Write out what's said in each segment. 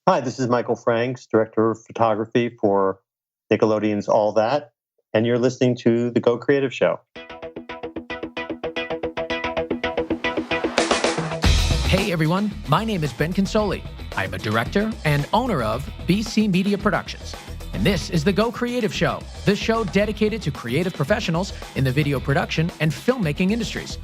Hi, this is Michael Franks, Director of Photography for Nickelodeon's All That, and you're listening to The Go Creative Show. Hey everyone, my name is Ben Consoli. I'm a director and owner of BC Media Productions. And this is The Go Creative Show, the show dedicated to creative professionals in the video production and filmmaking industries.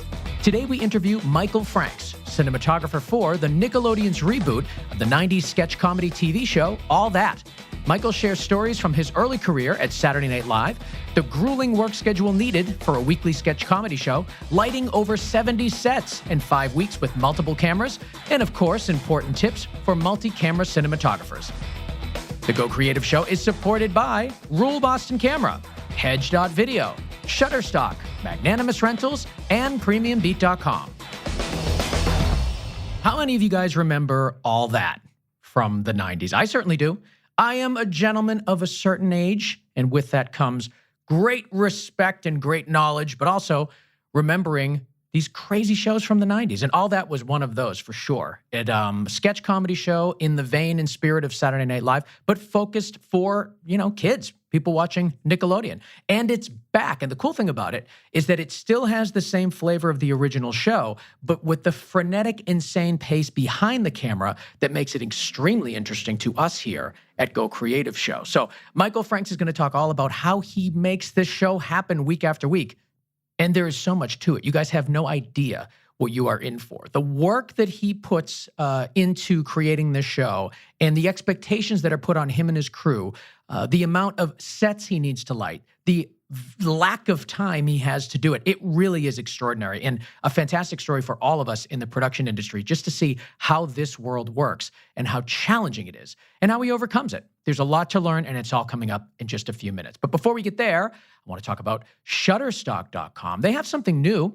Today we interview Michael Franks, cinematographer for the Nickelodeon's reboot of the 90s sketch comedy TV show, All That. Michael shares stories from his early career at Saturday Night Live, the grueling work schedule needed for a weekly sketch comedy show, lighting over 70 sets in 5 weeks with multiple cameras, and of course, important tips for multi-camera cinematographers. The Go Creative Show is supported by Rule Boston Camera, Hedge.video, Shutterstock, Magnanimous Rentals, and PremiumBeat.com. How many of you guys remember All That from the 90s? I certainly do. I am a gentleman of a certain age, and with that comes great respect and great knowledge, but also remembering these crazy shows from the 90s. And All That was one of those for sure. It sketch comedy show in the vein and spirit of Saturday Night Live, but focused for, kids, people watching Nickelodeon. And it's back. And the cool thing about it is that it still has the same flavor of the original show, but with the frenetic, insane pace behind the camera that makes it extremely interesting to us here at Go Creative Show. So Michael Franks is going to talk all about how he makes this show happen week after week. And there is so much to it. You guys have no idea what you are in for. The work that he puts into creating this show and the expectations that are put on him and his crew, the amount of sets he needs to light, the lack of time he has to do it, it really is extraordinary and a fantastic story for all of us in the production industry just to see how this world works and how challenging it is and how he overcomes it. There's a lot to learn, and it's all coming up in just a few minutes. But before we get there, I want to talk about Shutterstock.com. They have something new.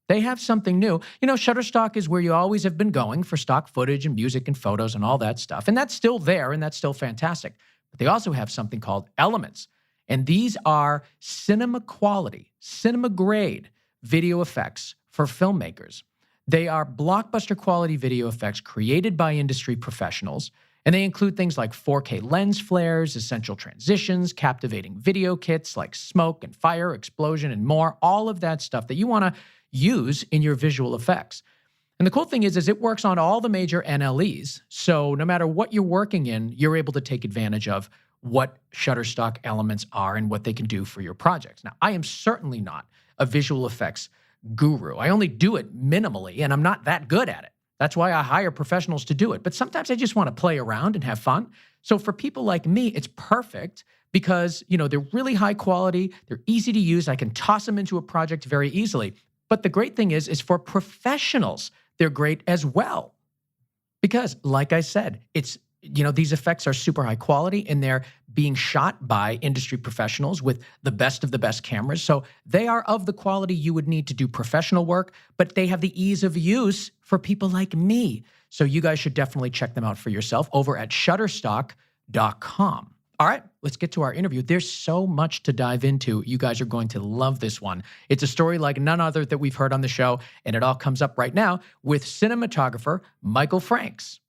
Shutterstock is where you always have been going for stock footage and music and photos and all that stuff. And that's still there, and that's still fantastic. But they also have something called Elements. And these are cinema quality, cinema grade video effects for filmmakers. They are blockbuster quality video effects created by industry professionals. And they include things like 4K lens flares, essential transitions, captivating video kits like smoke and fire, explosion, and more. All of that stuff that you want to use in your visual effects. And the cool thing is it works on all the major NLEs. So no matter what you're working in, you're able to take advantage of what Shutterstock elements are and what they can do for your projects. Now, I am certainly not a visual effects guru. I only do it minimally, and I'm not that good at it. That's why I hire professionals to do it. But sometimes I just want to play around and have fun. So for people like me, it's perfect because, they're really high quality. They're easy to use. I can toss them into a project very easily. But the great thing is for professionals, they're great as well. Because like I said, it's, these effects are super high quality and they're being shot by industry professionals with the best of the best cameras. So they are of the quality you would need to do professional work, but they have the ease of use for people like me. So you guys should definitely check them out for yourself over at Shutterstock.com. All right, let's get to our interview. There's so much to dive into. You guys are going to love this one. It's a story like none other that we've heard on the show, and it all comes up right now with cinematographer Michael Franks.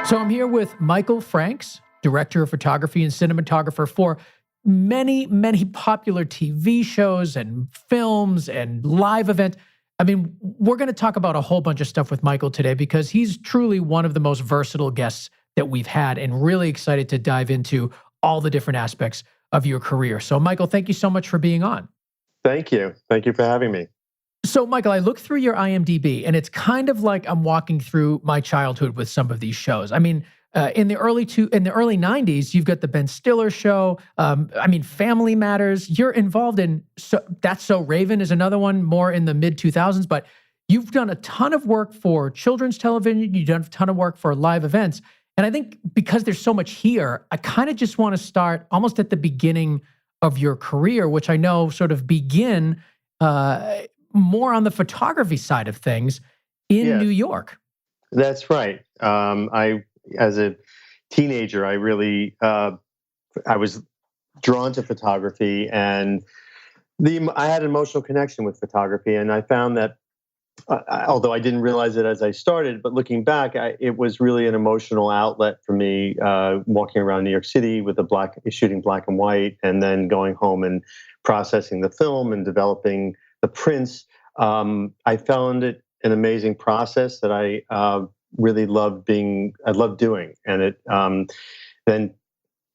So I'm here with Michael Franks, director of photography and cinematographer for many, many popular TV shows and films and live events. I mean, we're going to talk about a whole bunch of stuff with Michael today because he's truly one of the most versatile guests that we've had and really excited to dive into all the different aspects of your career. So Michael, thank you so much for being on. Thank you. Thank you for having me. So Michael, I looked through your IMDb and it's kind of like I'm walking through my childhood with some of these shows. I mean, in the early 90s, you've got the Ben Stiller show. Family Matters. You're involved in That's So Raven is another one, more in the mid 2000s. But you've done a ton of work for children's television. You've done a ton of work for live events. And I think because there's so much here, I kind of just want to start almost at the beginning of your career, which I know sort of begin more on the photography side of things in New York. That's right. As a teenager, I was drawn to photography, and I had an emotional connection with photography, and I found that although I didn't realize it as I started, but looking back, it was really an emotional outlet for me, walking around New York City with shooting black and white, and then going home and processing the film and developing the prints. I found it an amazing process that I really loved doing. And then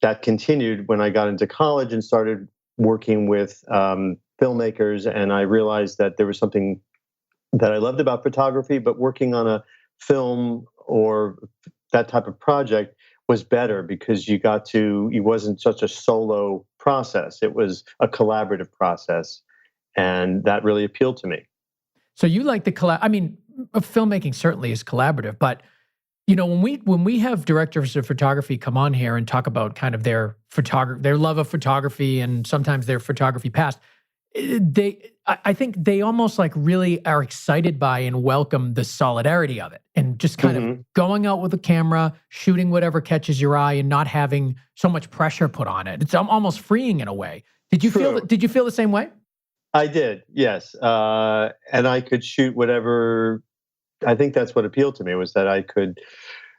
that continued when I got into college and started working with filmmakers, and I realized that there was something that I loved about photography, but working on a film or that type of project was better because it wasn't such a solo process. It was a collaborative process. And that really appealed to me. So you like I mean, filmmaking certainly is collaborative, but when we have directors of photography come on here and talk about kind of their love of photography and sometimes their photography past, I think they almost like really are excited by and welcome the solidarity of it, and just kind of going out with a camera, shooting whatever catches your eye, and not having so much pressure put on it. It's almost freeing in a way. Did you feel the same way? I did, yes, and I could shoot whatever. I think that's what appealed to me, was that I could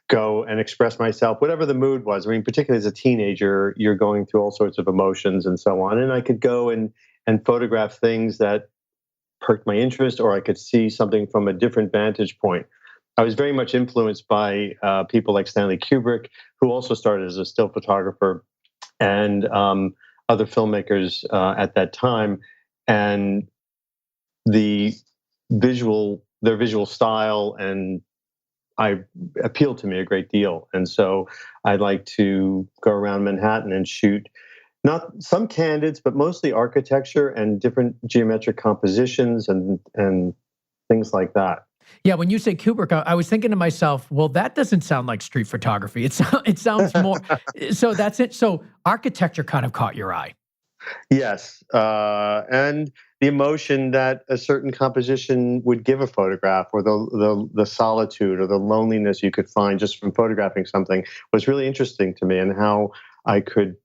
go and express myself, whatever the mood was. I mean, particularly as a teenager, you're going through all sorts of emotions and so on. And I could go and photograph things that perked my interest, or I could see something from a different vantage point. I was very much influenced by people like Stanley Kubrick, who also started as a still photographer, and other filmmakers at that time. And their visual style and appealed to me a great deal. And so I like to go around Manhattan and shoot not some candids, but mostly architecture and different geometric compositions and things like that. Yeah, when you say Kubrick, I was thinking to myself, well, that doesn't sound like street photography. It sounds more. So that's it. So architecture kind of caught your eye. Yes, and the emotion that a certain composition would give a photograph, or the solitude or the loneliness you could find just from photographing something, was really interesting to me, and how I could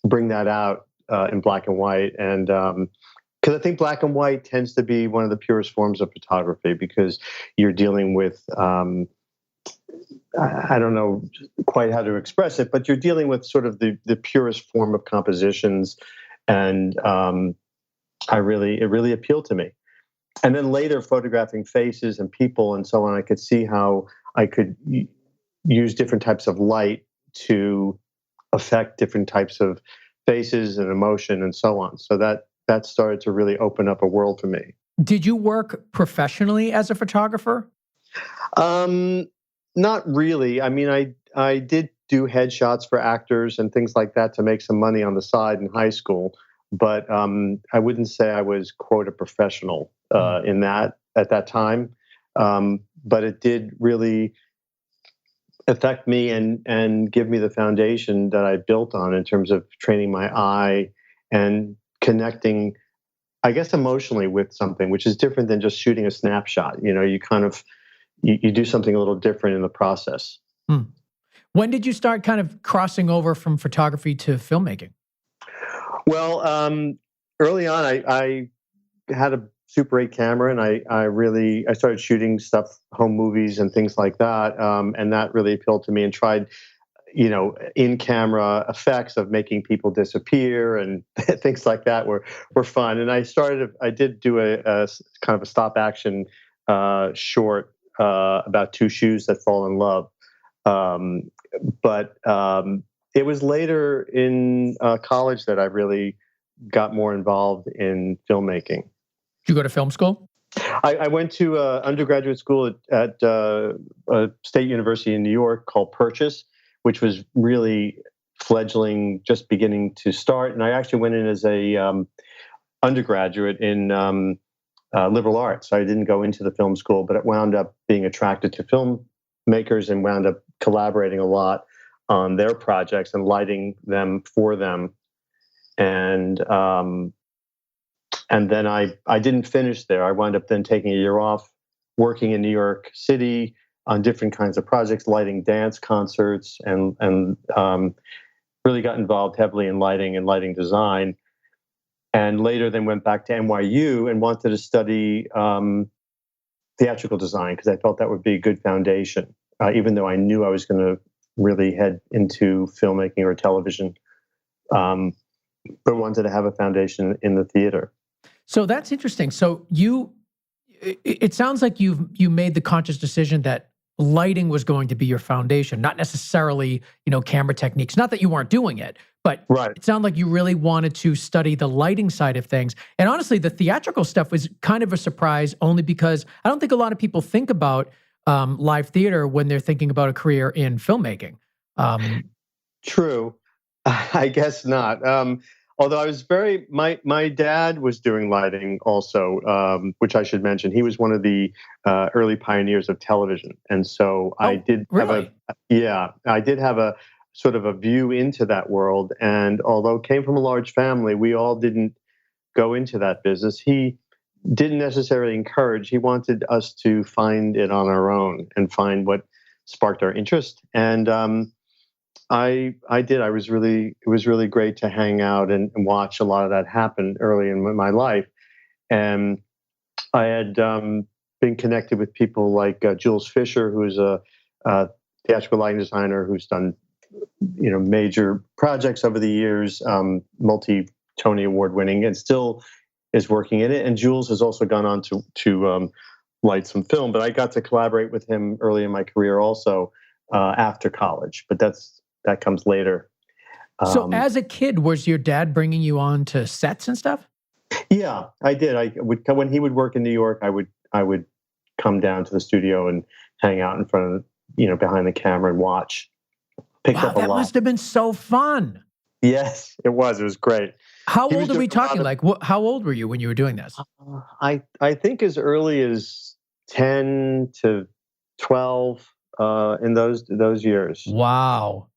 bring that out in black and white. And because I think black and white tends to be one of the purest forms of photography, because you're dealing with I don't know quite how to express it, but you're dealing with sort of the purest form of compositions, and it really appealed to me. And then later, photographing faces and people and so on, I could see how I could use different types of light to affect different types of faces and emotion and so on. So that started to really open up a world for me. Did you work professionally as a photographer? Not really. I mean, I did do headshots for actors and things like that to make some money on the side in high school, but I wouldn't say I was, quote, a professional in that at that time. But it did really affect me and give me the foundation that I built on, in terms of training my eye and connecting, I guess, emotionally with something, which is different than just shooting a snapshot. You kind of you do something a little different in the process. When did you start kind of crossing over from photography to filmmaking? Well, early on, I had a Super 8 camera, and I started shooting stuff, home movies and things like that, and that really appealed to me. And tried, in-camera effects of making people disappear and things like that were fun. And I did do a kind of a stop action short about two shoes that fall in love. But it was later in college that I really got more involved in filmmaking. Did you go to film school? I went to undergraduate school at a state university in New York called Purchase, which was really fledgling, just beginning to start. And I actually went in as a undergraduate in liberal arts. I didn't go into the film school, but it wound up being attracted to filmmakers and wound up collaborating a lot on their projects and lighting them for them. And then I didn't finish there. I wound up then taking a year off, working in New York City on different kinds of projects, lighting dance concerts, and really got involved heavily in lighting and lighting design. And later then went back to NYU and wanted to study theatrical design because I felt that would be a good foundation, even though I knew I was going to really head into filmmaking or television, but wanted to have a foundation in the theater. So that's interesting. So it sounds like you made the conscious decision that lighting was going to be your foundation, not necessarily, camera techniques. Not that you weren't doing it, but Right. it sounded like you really wanted to study the lighting side of things. And honestly, the theatrical stuff was kind of a surprise only because I don't think a lot of people think about live theater when they're thinking about a career in filmmaking. True. I guess not. Although I was my dad was doing lighting also, which I should mention. He was one of the early pioneers of television, and so I did really? I did have a sort of a view into that world. And although it came from a large family, we all didn't go into that business. He didn't necessarily encourage. He wanted us to find it on our own and find what sparked our interest. And I did. It was really great to hang out and watch a lot of that happen early in my life. And I had been connected with people like Jules Fisher, who's a theatrical lighting designer who's done major projects over the years, multi-Tony Award winning, and still is working in it. And Jules has also gone on to light some film. But I got to collaborate with him early in my career also after college. But that comes later. So as a kid, was your dad bringing you on to sets and stuff? Yeah, I did. I would when he would work in New York, I would come down to the studio and hang out in front of behind the camera and watch. Picked up a lot. That must have been so fun. Yes, it was. It was great. How old are we talking? How old were you when you were doing this? I think as early as 10 to 12 in those years. Wow.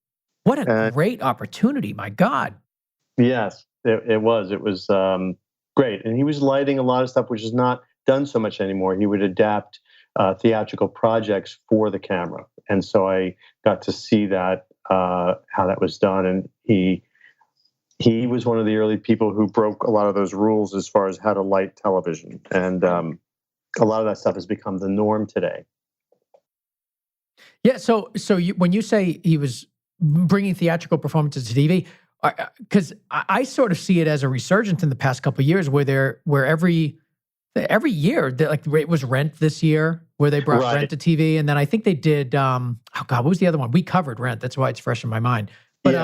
What a great opportunity. My God. Yes, it was. It was great. And he was lighting a lot of stuff, which is not done so much anymore. He would adapt theatrical projects for the camera. And so I got to see that, how that was done. And he was one of the early people who broke a lot of those rules as far as how to light television. And a lot of that stuff has become the norm today. Yeah. So when you say he was bringing theatrical performances to TV, because I sort of see it as a resurgence in the past couple of years, where every year, it was Rent this year, where they brought Rent to TV, and then I think they did. What was the other one? We covered Rent. That's why it's fresh in my mind. But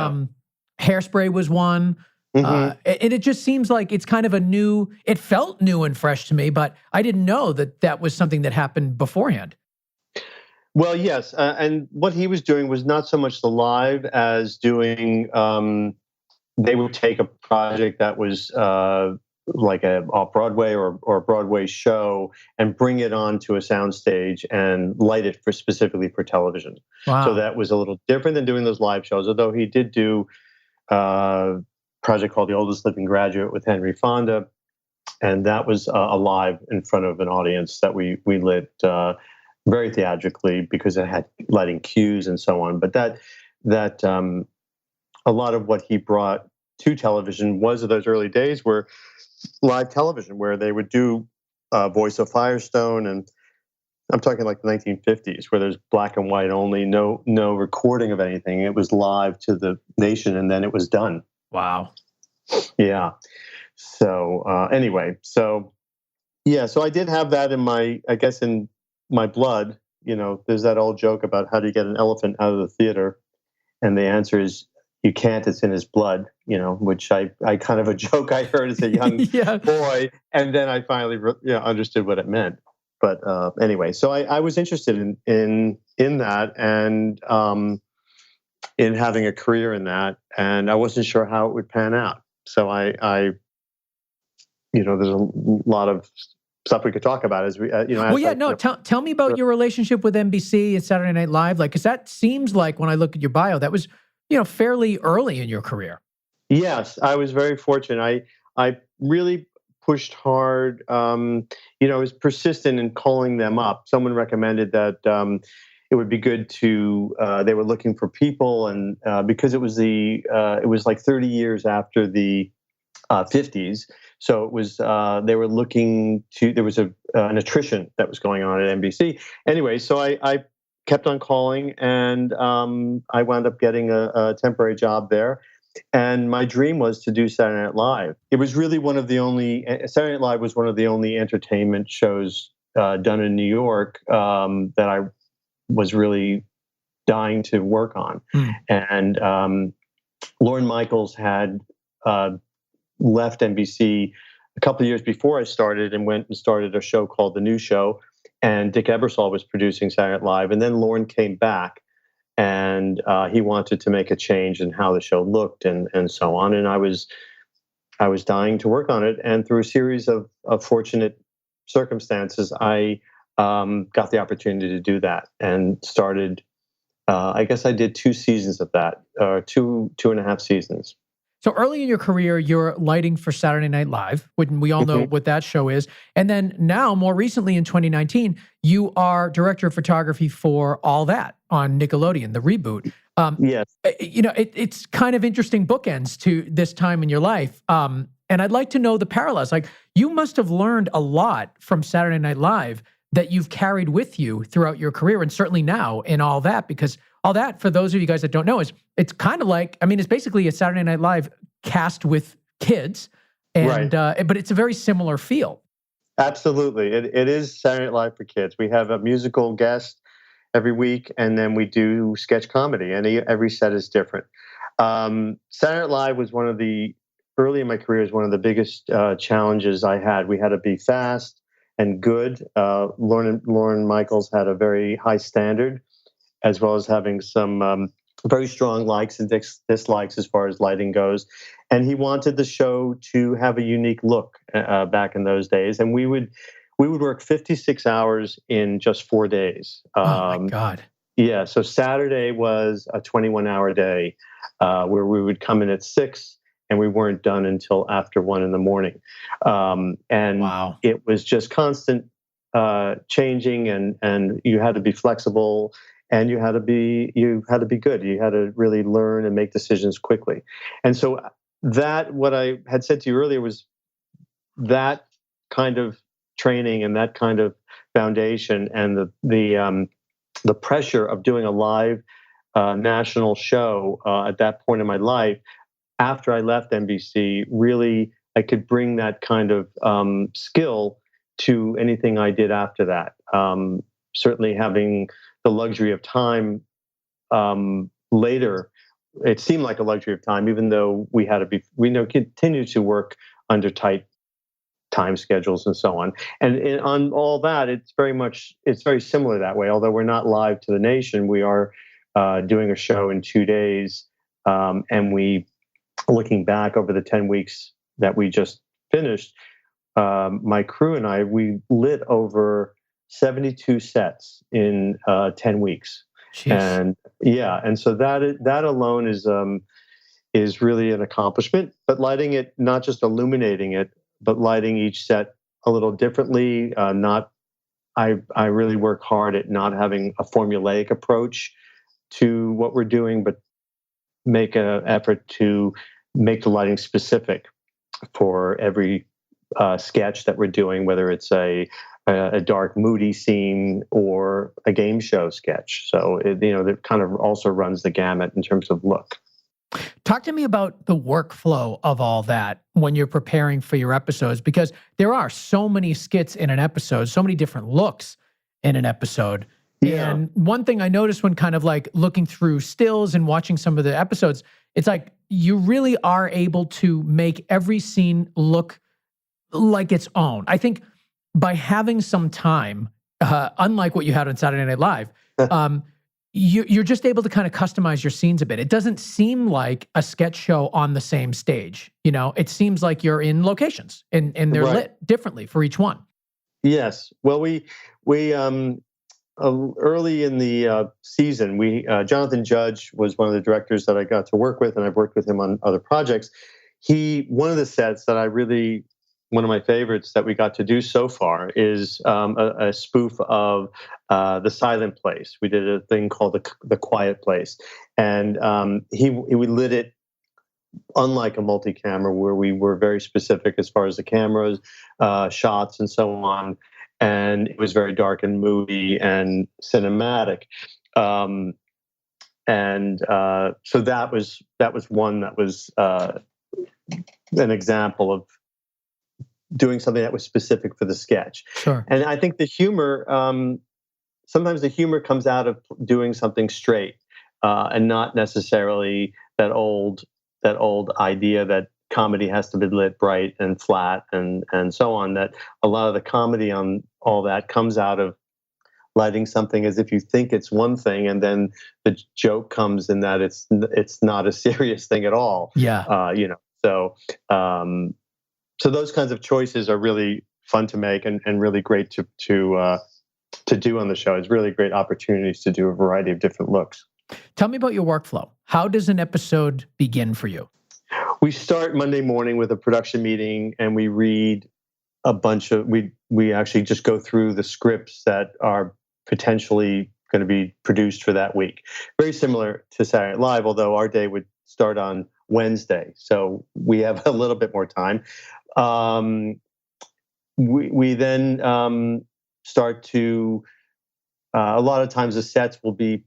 Hairspray was one, and it just seems like it's kind of a new. It felt new and fresh to me, but I didn't know that was something that happened beforehand. Well, yes, and what he was doing was not so much the live as doing. They would take a project that was like a off-Broadway or a Broadway show and bring it onto a soundstage and light it specifically for television. Wow. So that was a little different than doing those live shows, although he did do a project called The Oldest Living Graduate with Henry Fonda, and that was a live in front of an audience that we lit very theatrically because it had lighting cues and so on. But that a lot of what he brought to television was of those early days were live television, where they would do Voice of Firestone, and I'm talking like the 1950s, where there's black and white only, no recording of anything. It was live to the nation, and then it was done. Wow. Yeah. So anyway, so I did have that in my blood. There's that old joke about how do you get an elephant out of the theater, and the answer is you can't. It's in his blood. Which I kind of a joke I heard as a young boy, and then I finally understood what it meant. But anyway, so I was interested in that and in having a career in that, and I wasn't sure how it would pan out. So I there's a lot of stuff we could talk about as we, tell me about your relationship with NBC and Saturday Night Live, because that seems like when I look at your bio, that was fairly early in your career. Yes, I was very fortunate. I really pushed hard. I was persistent in calling them up. Someone recommended that it would be good to. They were looking for people, and because it was like 30 years after the 50s. So it was they were looking to. There was an attrition that was going on at NBC. Anyway, so I kept on calling, and I wound up getting a temporary job there. And my dream was to do Saturday Night Live. It was really Saturday Night Live was one of the only entertainment shows done in New York that I was really dying to work on. And Lorne Michaels had left NBC a couple of years before I started and went and started a show called The New Show. And Dick Ebersol was producing Saturday Night Live. And then Lorne came back, and he wanted to make a change in how the show looked and so on. And I was dying to work on it. And through a series of fortunate circumstances, I got the opportunity to do that and started. I guess I did 2 seasons of that, 2.5 seasons. So early in your career, you're lighting for Saturday Night Live, when we all know what that show is. And then now, more recently in 2019, you are director of photography for All That on Nickelodeon, the reboot. Yes. It's kind of interesting bookends to this time in your life. And I'd like to know the parallels. Like, you must have learned a lot from Saturday Night Live that you've carried with you throughout your career, and certainly now in All That, because All That, for those of you guys that don't know, it's kind of like, it's basically a Saturday Night Live cast with kids, and right. But it's a very similar feel. Absolutely. It is Saturday Night Live for kids. We have a musical guest every week, and then we do sketch comedy, and every set is different. Saturday Night Live was early in my career, was one of the biggest challenges I had. We had to be fast and good. Lorne Michaels had a very high standard, as well as having some very strong likes and dislikes as far as lighting goes. And he wanted the show to have a unique look back in those days. And we would work 56 hours in just 4 days. Oh my God. Yeah. So Saturday was a 21-hour day where we would come in at 6 and we weren't done until after 1 in the morning. And wow. It was just constant changing, and you had to be flexible. And you had to be good. You had to really learn and make decisions quickly. And so that, what I had said to you earlier, was that kind of training and that kind of foundation, and the pressure of doing a live national show at that point in my life. After I left NBC, really, I could bring that kind of skill to anything I did after that. Certainly having the luxury of time later, it seemed like a luxury of time, even though we continue to work under tight time schedules and so on. And on All That, it's very similar that way. Although we're not live to the nation, we are doing a show in 2 days, and looking back over the 10 weeks that we just finished, my crew and I, we lit over 72 sets in 10 weeks. Jeez. And so that alone is really an accomplishment. But lighting it, not just illuminating it, but lighting each set a little differently. I really work hard at not having a formulaic approach to what we're doing, but make an effort to make the lighting specific for every sketch that we're doing, whether it's a dark, moody scene or a game show sketch. So that kind of also runs the gamut in terms of look. Talk to me about the workflow of All That when you're preparing for your episodes, because there are so many skits in an episode, so many different looks in an episode. Yeah. And one thing I noticed when kind of like looking through stills and watching some of the episodes, it's like you really are able to make every scene look like its own. I think by having some time, unlike what you had on Saturday Night Live, you're just able to kind of customize your scenes a bit. It doesn't seem like a sketch show on the same stage. It seems like you're in locations, and they're right. lit differently for each one. Yes. Well, we early in the season, Jonathan Judge was one of the directors that I got to work with, and I've worked with him on other projects. One of the sets that one of my favorites that we got to do so far is a spoof of The Silent Place. We did a thing called the Quiet Place, and we lit it unlike a multi-camera where we were very specific as far as the cameras, shots, and so on, and it was very dark and moody and cinematic. So that was one that was an example of doing something that was specific for the sketch. Sure. And I think the humor, sometimes the humor comes out of doing something straight, and not necessarily that old idea that comedy has to be lit bright and flat and so on. That a lot of the comedy on all that comes out of lighting something as if you think it's one thing, and then the joke comes in that it's not a serious thing at all. Yeah. So those kinds of choices are really fun to make and really great to do on the show. It's really great opportunities to do a variety of different looks. Tell me about your workflow. How does an episode begin for you? We start Monday morning with a production meeting, and we read a bunch of, we actually just go through the scripts that are potentially going to be produced for that week. Very similar to Saturday Night Live, although our day would start on Wednesday, so we have a little bit more time. We then start to, a lot of times the sets will be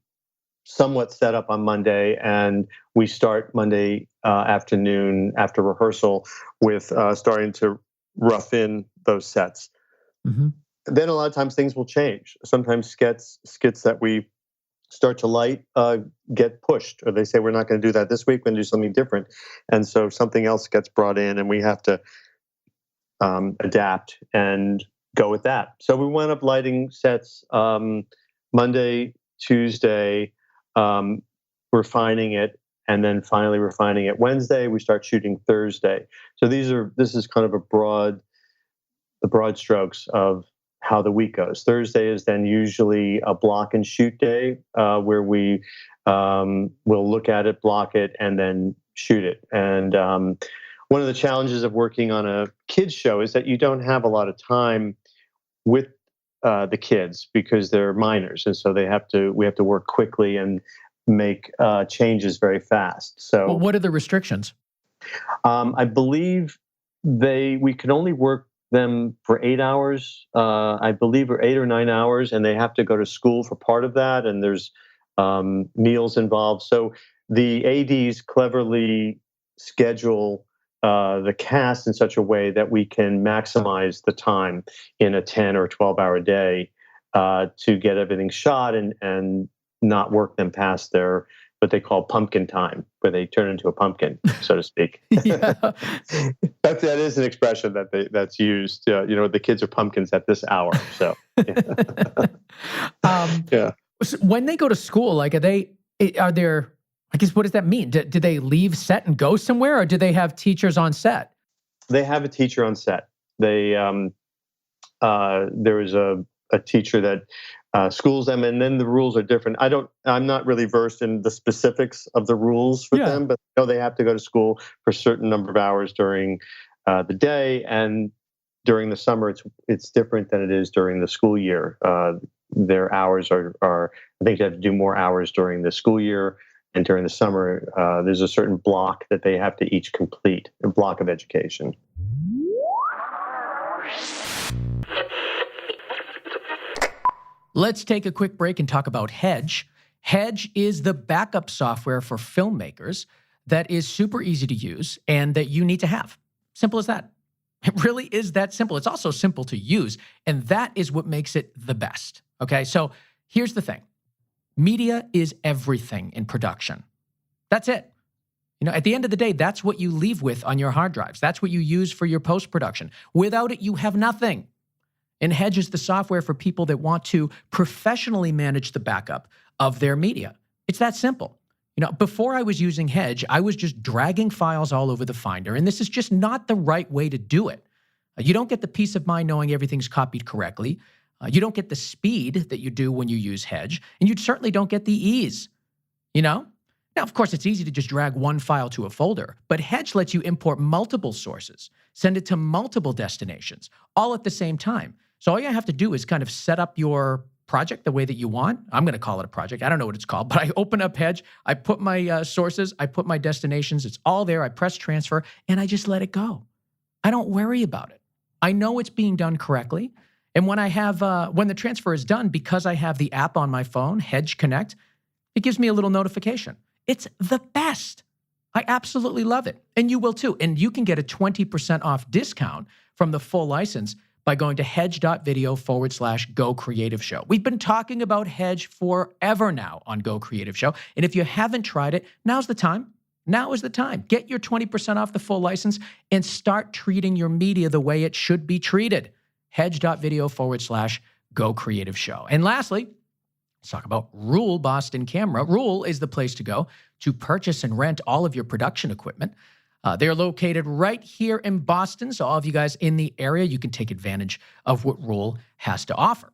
somewhat set up on Monday, and we start Monday afternoon after rehearsal with starting to rough in those sets. Mm-hmm. Then a lot of times things will change. Sometimes skits that we start to light get pushed, or they say, we're not going to do that this week, we're going to do something different. And so something else gets brought in, and we have to adapt and go with that. So we wound up lighting sets Monday, Tuesday, refining it, and then finally refining it Wednesday. We start shooting Thursday. So this is kind of the broad strokes of how the week goes. Thursday is then usually a block and shoot day, where we will look at it, block it, and then shoot it. And one of the challenges of working on a kids show is that you don't have a lot of time with the kids because they're minors, and so we have to work quickly and make changes very fast. So, well, what are the restrictions? I believe we can only work them for 8 hours, I believe, or 8 or 9 hours, and they have to go to school for part of that, and there's meals involved. So the ADs cleverly schedule the cast in such a way that we can maximize the time in a 10 or 12-hour day to get everything shot and not work them past their what they call pumpkin time, where they turn into a pumpkin, so to speak. That is an expression that's used. The kids are pumpkins at this hour. So, yeah. So when they go to school, like, are there? I guess, what does that mean? Do they leave set and go somewhere, or do they have teachers on set? They have a teacher on set. There is a teacher that schools them, and then the rules are different. I'm not really versed in the specifics of the rules for them, but they have to go to school for a certain number of hours during the day, and during the summer it's different than it is during the school year. Their hours are I think they have to do more hours during the school year, and during the summer there's a certain block that they have to each complete, a block of education. Let's take a quick break and talk about Hedge. Hedge is the backup software for filmmakers that is super easy to use and that you need to have. Simple as that. It really is that simple. It's also simple to use, and that is what makes it the best. Okay, so here's the thing. Media is everything in production. That's it. At the end of the day, that's what you leave with on your hard drives. That's what you use for your post-production. Without it, you have nothing. And Hedge is the software for people that want to professionally manage the backup of their media. It's that simple. Before I was using Hedge, I was just dragging files all over the Finder, and this is just not the right way to do it. You don't get the peace of mind knowing everything's copied correctly. You don't get the speed that you do when you use Hedge, and you certainly don't get the ease. Now, of course, it's easy to just drag one file to a folder, but Hedge lets you import multiple sources, send it to multiple destinations, all at the same time. So all you have to do is kind of set up your project the way that you want. I'm going to call it a project. I don't know what it's called, but I open up Hedge. I put my sources. I put my destinations. It's all there. I press transfer, and I just let it go. I don't worry about it. I know it's being done correctly. And when I have, when the transfer is done, because I have the app on my phone, Hedge Connect, it gives me a little notification. It's the best. I absolutely love it. And you will too. And you can get a 20% off discount from the full license by going to hedge.video/Go Creative Show. We've been talking about Hedge forever now on Go Creative Show. And if you haven't tried it, now's the time. Now is the time. Get your 20% off the full license and start treating your media the way it should be treated. Hedge.video/Go Creative Show. And lastly, let's talk about Rule Boston Camera. Rule is the place to go to purchase and rent all of your production equipment. They're located right here in Boston, so all of you guys in the area, you can take advantage of what Rule has to offer.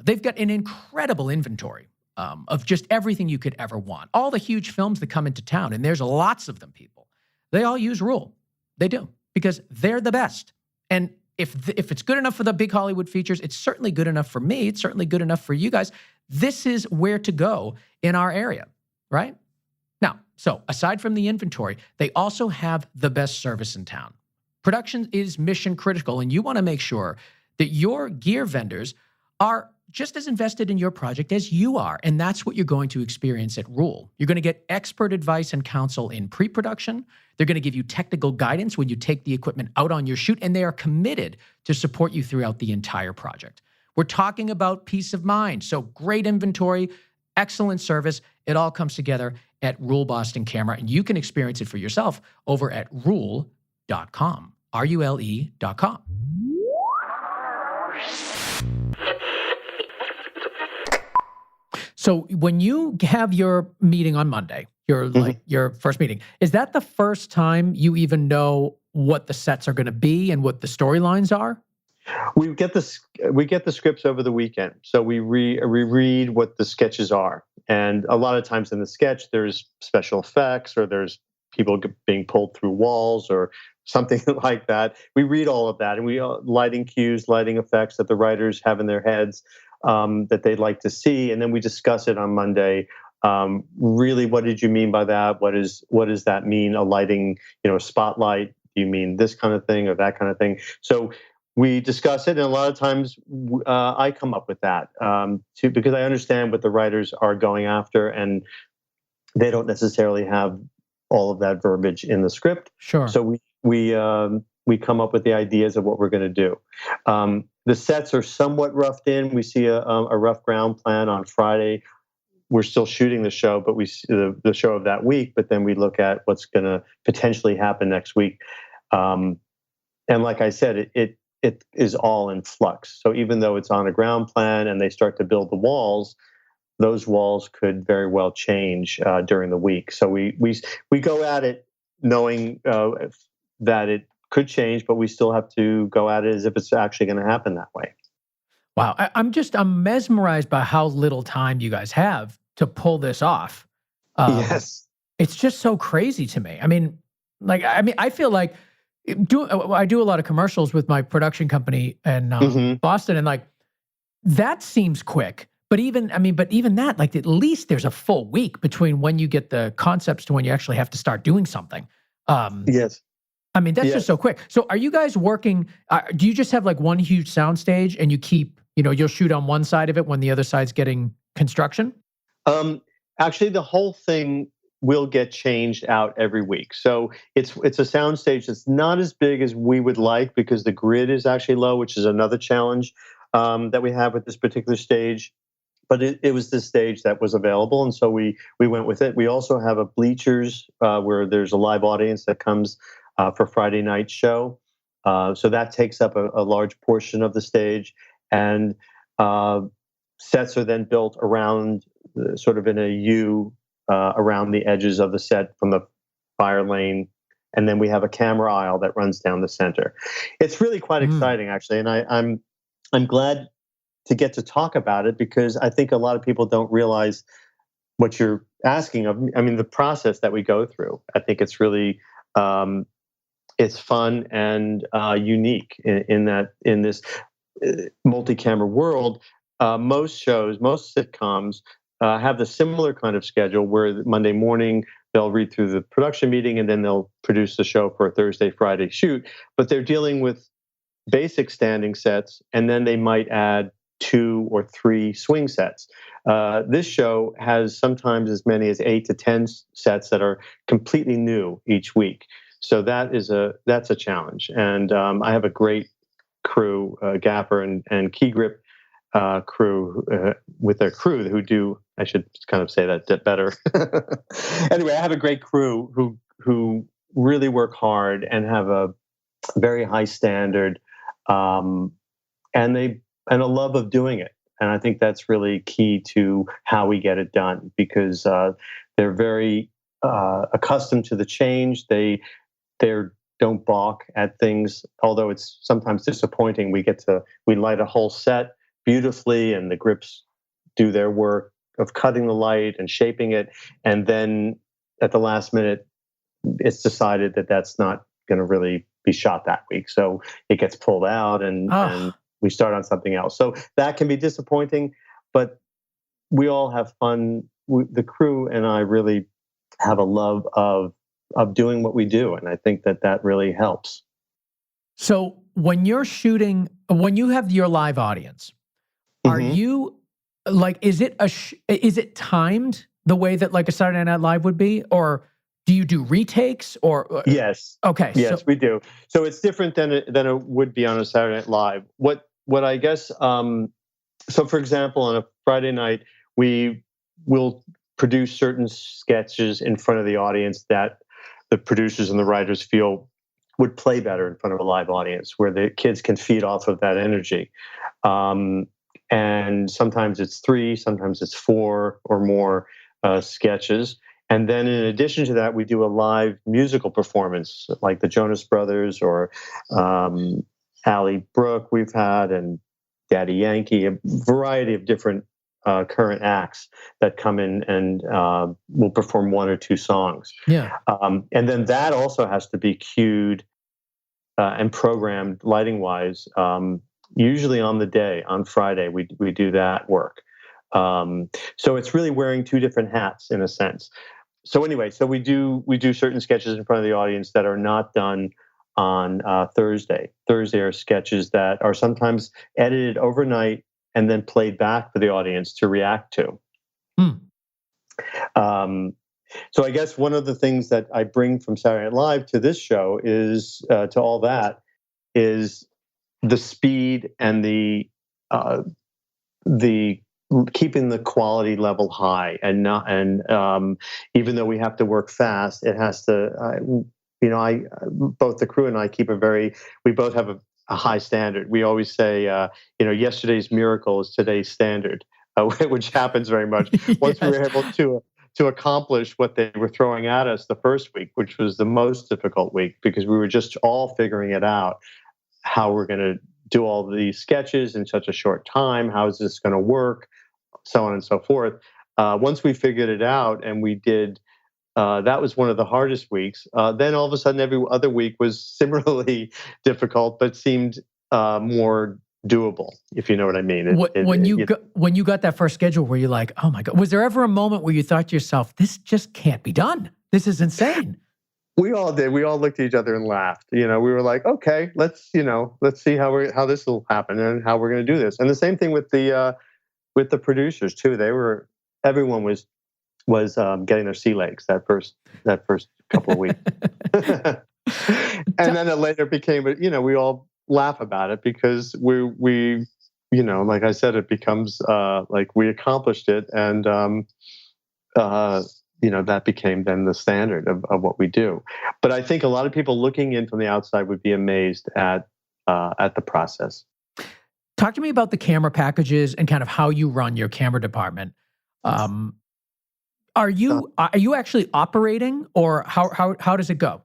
They've got an incredible inventory of just everything you could ever want. All the huge films that come into town, and there's lots of them, people. They all use Rule. They do, because they're the best. And if it's good enough for the big Hollywood features, it's certainly good enough for me. It's certainly good enough for you guys. This is where to go in our area, right? Now, so aside from the inventory, they also have the best service in town. Production is mission critical, and you want to make sure that your gear vendors are just as invested in your project as you are, and that's what you're going to experience at Rule. You're going to get expert advice and counsel in pre-production. They're going to give you technical guidance when you take the equipment out on your shoot, and they are committed to support you throughout the entire project. We're talking about peace of mind, so great inventory, excellent service. It all comes together at Rule Boston Camera, and you can experience it for yourself over at rule.com, RULE.com. So when you have your meeting on Monday, your first meeting, is that the first time you even know what the sets are going to be and what the storylines are? We get the scripts over the weekend, so we read what the sketches are, and a lot of times in the sketch there's special effects or there's people being pulled through walls or something like that. We read all of that, and we lighting cues, lighting effects that the writers have in their heads that they'd like to see, and then we discuss it on Monday. Really, what did you mean by that? What does that mean? A lighting, spotlight? Do you mean this kind of thing or that kind of thing? So we discuss it, and a lot of times I come up with that because I understand what the writers are going after, and they don't necessarily have all of that verbiage in the script. Sure. So we come up with the ideas of what we're going to do. The sets are somewhat roughed in. We see a rough ground plan on Friday. We're still shooting the show, but we see the show of that week. But then we look at what's going to potentially happen next week. And like I said, it is all in flux. So even though it's on a ground plan and they start to build the walls, those walls could very well change during the week. So we go at it knowing that it could change, but we still have to go at it as if it's actually going to happen that way. Wow, I'm mesmerized by how little time you guys have to pull this off. Yes, it's just so crazy to me. I feel like I do a lot of commercials with my production company in Boston, and that seems quick. But even that, at least there's a full week between when you get the concepts to when you actually have to start doing something. Yes. That's just so quick. So are you guys working, do you just have one huge soundstage and you keep, you'll shoot on one side of it when the other side's getting construction? Actually, the whole thing will get changed out every week. So it's a soundstage that's not as big as we would like because the grid is actually low, which is another challenge that we have with this particular stage. But it was this stage that was available, and so we went with it. We also have a bleachers where there's a live audience that comes for Friday night show. So that takes up a large portion of the stage, and sets are then built around sort of in a U around the edges of the set from the fire lane. And then we have a camera aisle that runs down the center. It's really quite exciting, actually. And I'm glad to get to talk about it because I think a lot of people don't realize what you're asking of me. The process that we go through. I think it's really, it's fun and unique in this multi-camera world. most shows, most sitcoms have the similar kind of schedule where Monday morning they'll read through the production meeting and then they'll produce the show for a Thursday, Friday shoot. But they're dealing with basic standing sets, and then they might add 2 or 3 swing sets. This show has sometimes as many as 8 to 10 sets that are completely new each week. So that's a challenge. And I have a great crew, Gaffer and Key Grip crew with their crew who do. I should kind of say that better. Anyway, I have a great crew who really work hard and have a very high standard, and a love of doing it. And I think that's really key to how we get it done, because they're very accustomed to the change. They don't balk at things, although it's sometimes disappointing. We light a whole set beautifully, and the grips do their work of cutting the light and shaping it, and then at the last minute, it's decided that that's not going to really be shot that week, so it gets pulled out, and we start on something else. So that can be disappointing, but we all have fun. The crew and I really have a love of doing what we do, and I think that really helps. So when you're shooting, when you have your live audience, are you like, is it timed the way that like a Saturday Night Live would be, or do you do retakes? Or yes, okay, yes, we do. So it's different than it would be on a Saturday Night Live. What I guess, so for example, on a Friday night, we will produce certain sketches in front of the audience that the producers and the writers feel would play better in front of a live audience, where the kids can feed off of that energy. And sometimes it's 3, sometimes it's 4 or more sketches. And then in addition to that, we do a live musical performance, like the Jonas Brothers or Ally Brooke we've had, and Daddy Yankee, a variety of different current acts that come in and will perform 1 or 2 songs. Yeah. And then that also has to be cued and programmed lighting-wise. Usually on the day, on Friday, we do that work. So it's really wearing 2 different hats in a sense. So anyway, so we do certain sketches in front of the audience that are not done on Thursday. Thursday are sketches that are sometimes edited overnight and then played back for the audience to react to. So I guess one of the things that I bring from Saturday Night Live to this show is to all that is the speed and the keeping the quality level high, and even though we have to work fast, it has to. Both the crew and I we both have a high standard. We always say, yesterday's miracle is today's standard, which happens very much once we were able to accomplish what they were throwing at us the first week, which was the most difficult week, because we were just all figuring it out. How we're going to do all these sketches in such a short time? How is this going to work? So on and so forth. Once we figured it out, and we did, that was one of the hardest weeks. Then all of a sudden, every other week was similarly difficult, but seemed more doable, if you know what I mean. When you got that first schedule, were you like, oh my God? Was there ever a moment where you thought to yourself, this just can't be done? This is insane. We all did. We all looked at each other and laughed. We were like, okay, let's see how this will happen and how we're going to do this. And the same thing with the producers too. Everyone was getting their sea legs that first couple of weeks. And then it later became, we all laugh about it, because we like I said, it becomes like we accomplished it, and that became then the standard of what we do. But I think a lot of people looking in from the outside would be amazed at the process. Talk to me about the camera packages and kind of how you run your camera department. Are you actually operating, or how does it go?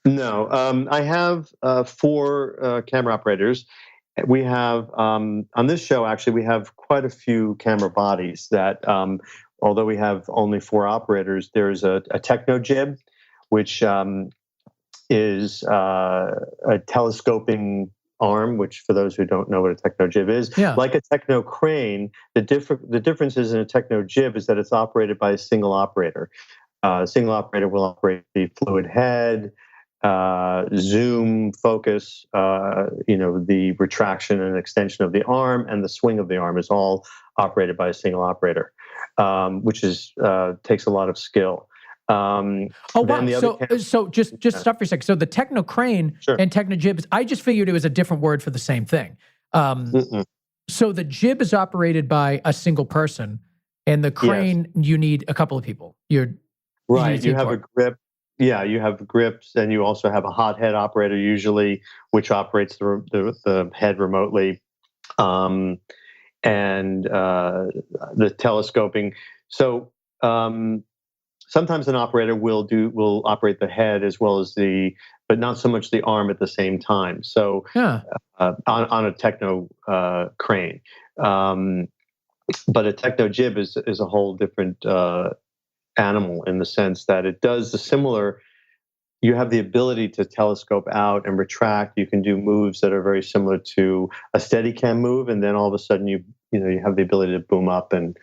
No, I have 4 camera operators. We have on this show, actually, we have quite a few camera bodies that. Although we have only 4 operators, there's a techno jib, which is a telescoping arm, which for those who don't know what a techno jib is, Yeah. like a techno crane, the difference is in a techno jib is that it's operated by a single operator. A single operator will operate the fluid head, zoom, focus, the retraction and extension of the arm, and the swing of the arm is all operated by a single operator, which takes a lot of skill. Oh wow! So just stop for a second. So the techno crane and techno jibs, I just figured it was a different word for the same thing. So the jib is operated by a single person, and the crane you need a couple of people. You have a grip. Yeah, you have grips, and you also have a hot head operator usually, which operates the head remotely, and the telescoping. So sometimes an operator will operate the head as well as but not so much the arm at the same time. So on a techno crane, but a techno jib is a whole different animal in the sense that it does the similar. You have the ability to telescope out and retract. You can do moves that are very similar to a Steadicam move, and then all of a sudden you have the ability to boom up and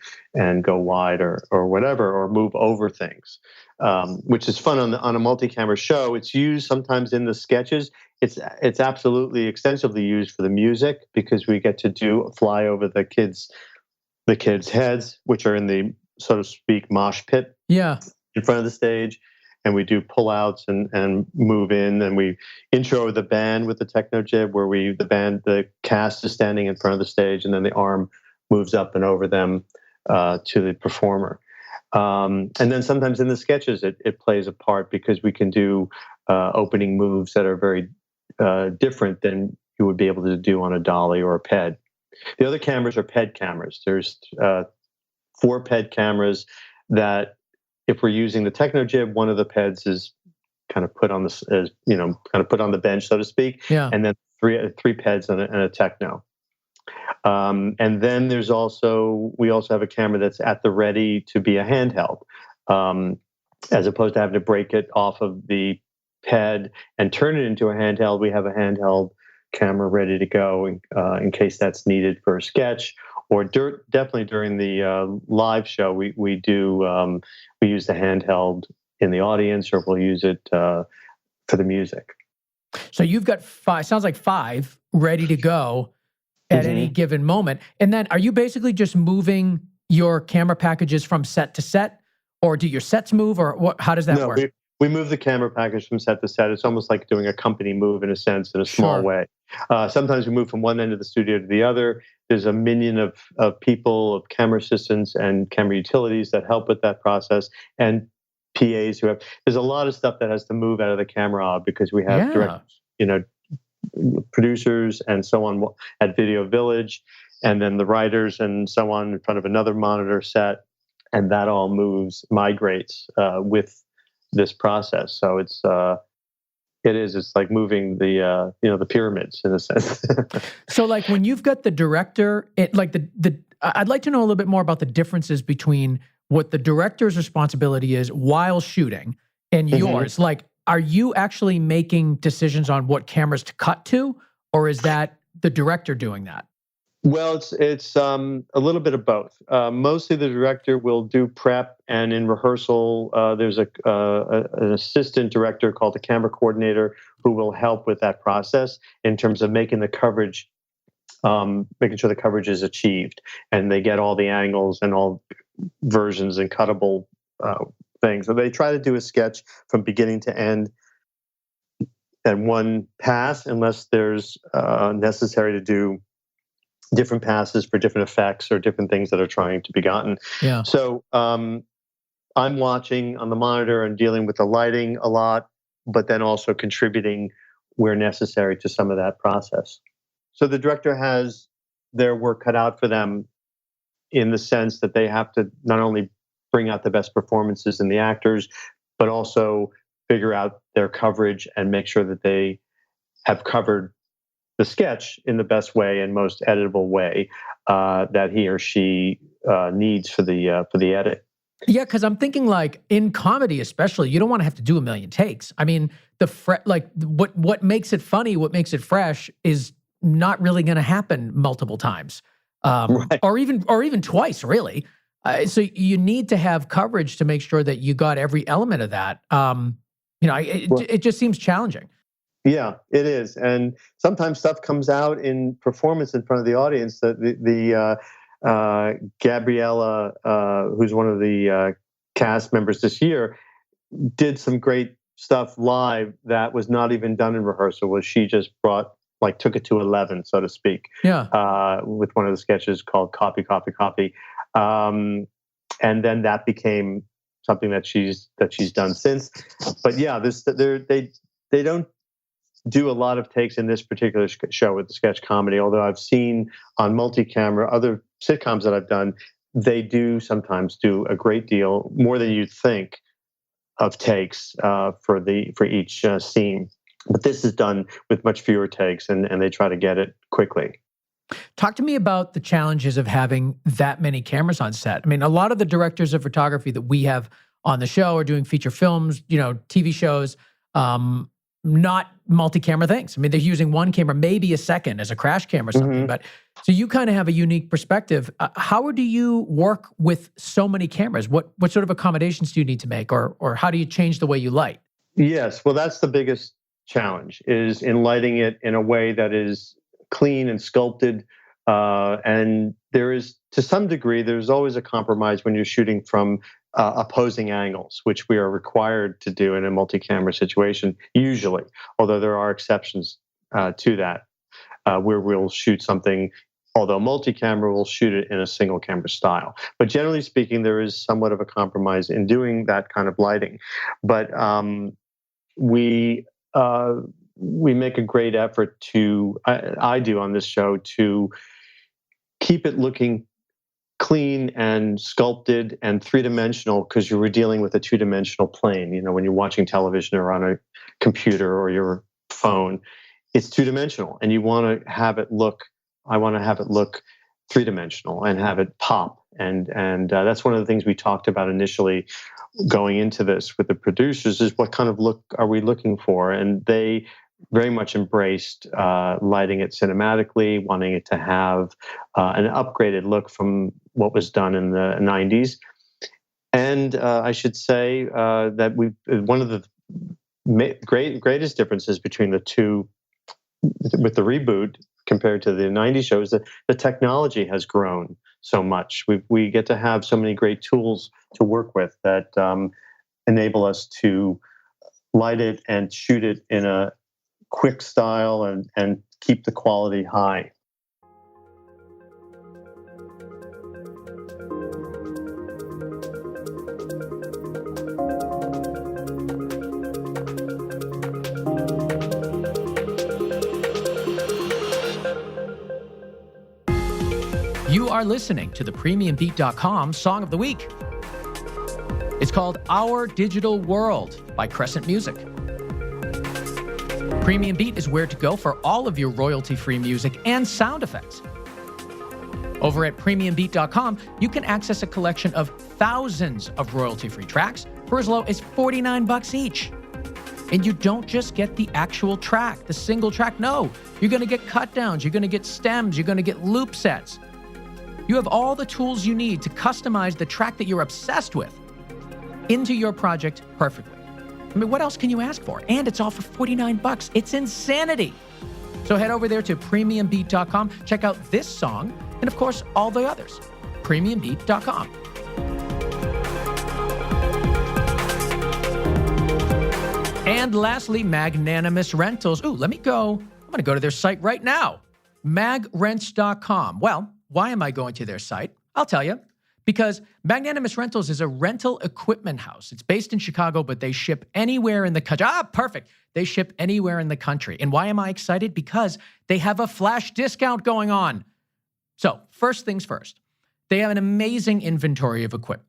go wide or whatever, or move over things, which is fun on a multi-camera show. It's used sometimes in the sketches. It's absolutely extensively used for the music because we get to fly over the kids' heads, which are in the, so to speak, mosh pit in front of the stage. And we do pull-outs and move in, and we intro the band with the techno jib, where the cast is standing in front of the stage, and then the arm moves up and over them to the performer. And then sometimes in the sketches, it plays a part because we can do opening moves that are very different than you would be able to do on a dolly or a PED. The other cameras are PED cameras. There's 4 PED cameras that, if we're using the techno jib, one of the PEDs is kind of put on the bench, so to speak. Yeah. And then three PEDs and a techno. And then we also have a camera that's at the ready to be a handheld, as opposed to having to break it off of the PED and turn it into a handheld. We have a handheld camera ready to go in case that's needed for a sketch. Or definitely during the live show, we use the handheld in the audience, or we'll use it for the music. So you've got 5, sounds like 5 ready to go at any given moment. And then are you basically just moving your camera packages from set to set, or do your sets move, or how does that work? We move the camera package from set to set. It's almost like doing a company move in a sense, in a small way. Sometimes we move from one end of the studio to the other. There's a minion of people, of camera assistants and camera utilities that help with that process, and PAs there's a lot of stuff that has to move out of the camera because we have directors, producers and so on at Video Village, and then the writers and so on in front of another monitor set, and that all migrates with this process. So it's like moving the pyramids in a sense. So like when you've got the director, I'd like to know a little bit more about the differences between what the director's responsibility is while shooting and yours. Like, are you actually making decisions on what cameras to cut to, or is that the director doing that? Well, it's a little bit of both. Mostly the director will do prep, and in rehearsal, there's an assistant director called the camera coordinator who will help with that process in terms of making the coverage, making sure the coverage is achieved, and they get all the angles and all versions and cuttable things. So they try to do a sketch from beginning to end at one pass, unless there's necessary to do different passes for different effects or different things that are trying to be gotten. Yeah. So I'm watching on the monitor and dealing with the lighting a lot, but then also contributing where necessary to some of that process. So the director has their work cut out for them in the sense that they have to not only bring out the best performances in the actors, but also figure out their coverage and make sure that they have covered the sketch in the best way and most editable way that he or she needs for the edit. Yeah, because I'm thinking like in comedy, especially, you don't want to have to do a million takes. I mean, what makes it funny, what makes it fresh, is not really going to happen multiple times, Right. or even twice, really. So you need to have coverage to make sure that you got every element of that. Well, It just seems challenging. yeah, it is. And sometimes stuff comes out in performance in front of the audience that Gabriella, who's one of the cast members this year, did some great stuff live that was not even done in rehearsal. Was she just took it to 11, so to speak, with one of the sketches called Copy, Copy, Copy. And then that became something that she's done since. But yeah, they don't do a lot of takes in this particular show with the sketch comedy, although I've seen on multi-camera other sitcoms that I've done, they do sometimes do a great deal, more than you'd think, of takes for each scene. But this is done with much fewer takes, and they try to get it quickly. Talk to me about the challenges of having that many cameras on set. I mean, a lot of the directors of photography that we have on the show are doing feature films, TV shows, not multi-camera things. I mean, they're using one camera, maybe a second as a crash camera or something. Mm-hmm. But so you kind of have a unique perspective. How do you work with so many cameras? What sort of accommodations do you need to make, or how do you change the way you light? Yes, well, that's the biggest challenge, is in lighting it in a way that is clean and sculpted. And there is, to some degree, there's always a compromise when you're shooting from opposing angles, which we are required to do in a multi-camera situation, usually, although there are exceptions to that, where we'll shoot something, although multi-camera, we'll shoot it in a single camera style. But generally speaking, there is somewhat of a compromise in doing that kind of lighting. But we make a great effort I do on this show, to keep it looking clean and sculpted and three-dimensional, because you're dealing with a two-dimensional plane. When you're watching television or on a computer or your phone, it's two-dimensional, and I want to have it look three-dimensional and have it pop. And that's one of the things we talked about initially going into this with the producers, is what kind of look are we looking for? And they very much embraced lighting it cinematically, wanting it to have an upgraded look from what was done in the 90s. And I should say that one of the greatest differences between the two, with the reboot compared to the 90s show, is that the technology has grown so much. We get to have so many great tools to work with that enable us to light it and shoot it in a quick style and keep the quality high. You are listening to the PremiumBeat.com Song of the Week. It's called Our Digital World by Crescent Music. Premium Beat is where to go for all of your royalty-free music and sound effects. Over at PremiumBeat.com, you can access a collection of thousands of royalty-free tracks for as low as $49 each. And you don't just get the actual track, the single track. No, you're going to get cut downs, you're going to get stems, you're going to get loop sets. You have all the tools you need to customize the track that you're obsessed with into your project perfectly. I mean, what else can you ask for? And it's all for $49. It's insanity. So head over there to PremiumBeat.com, check out this song, and of course, all the others. PremiumBeat.com. And lastly, Magnanimous Rentals. Ooh, let me go. I'm going to go to their site right now. Magrents.com. Well, why am I going to their site? I'll tell you. Because Magnanimous Rentals is a rental equipment house. It's based in Chicago, but they ship anywhere in the country. Perfect. They ship anywhere in the country. And why am I excited? Because they have a flash discount going on. So first things first, they have an amazing inventory of equipment.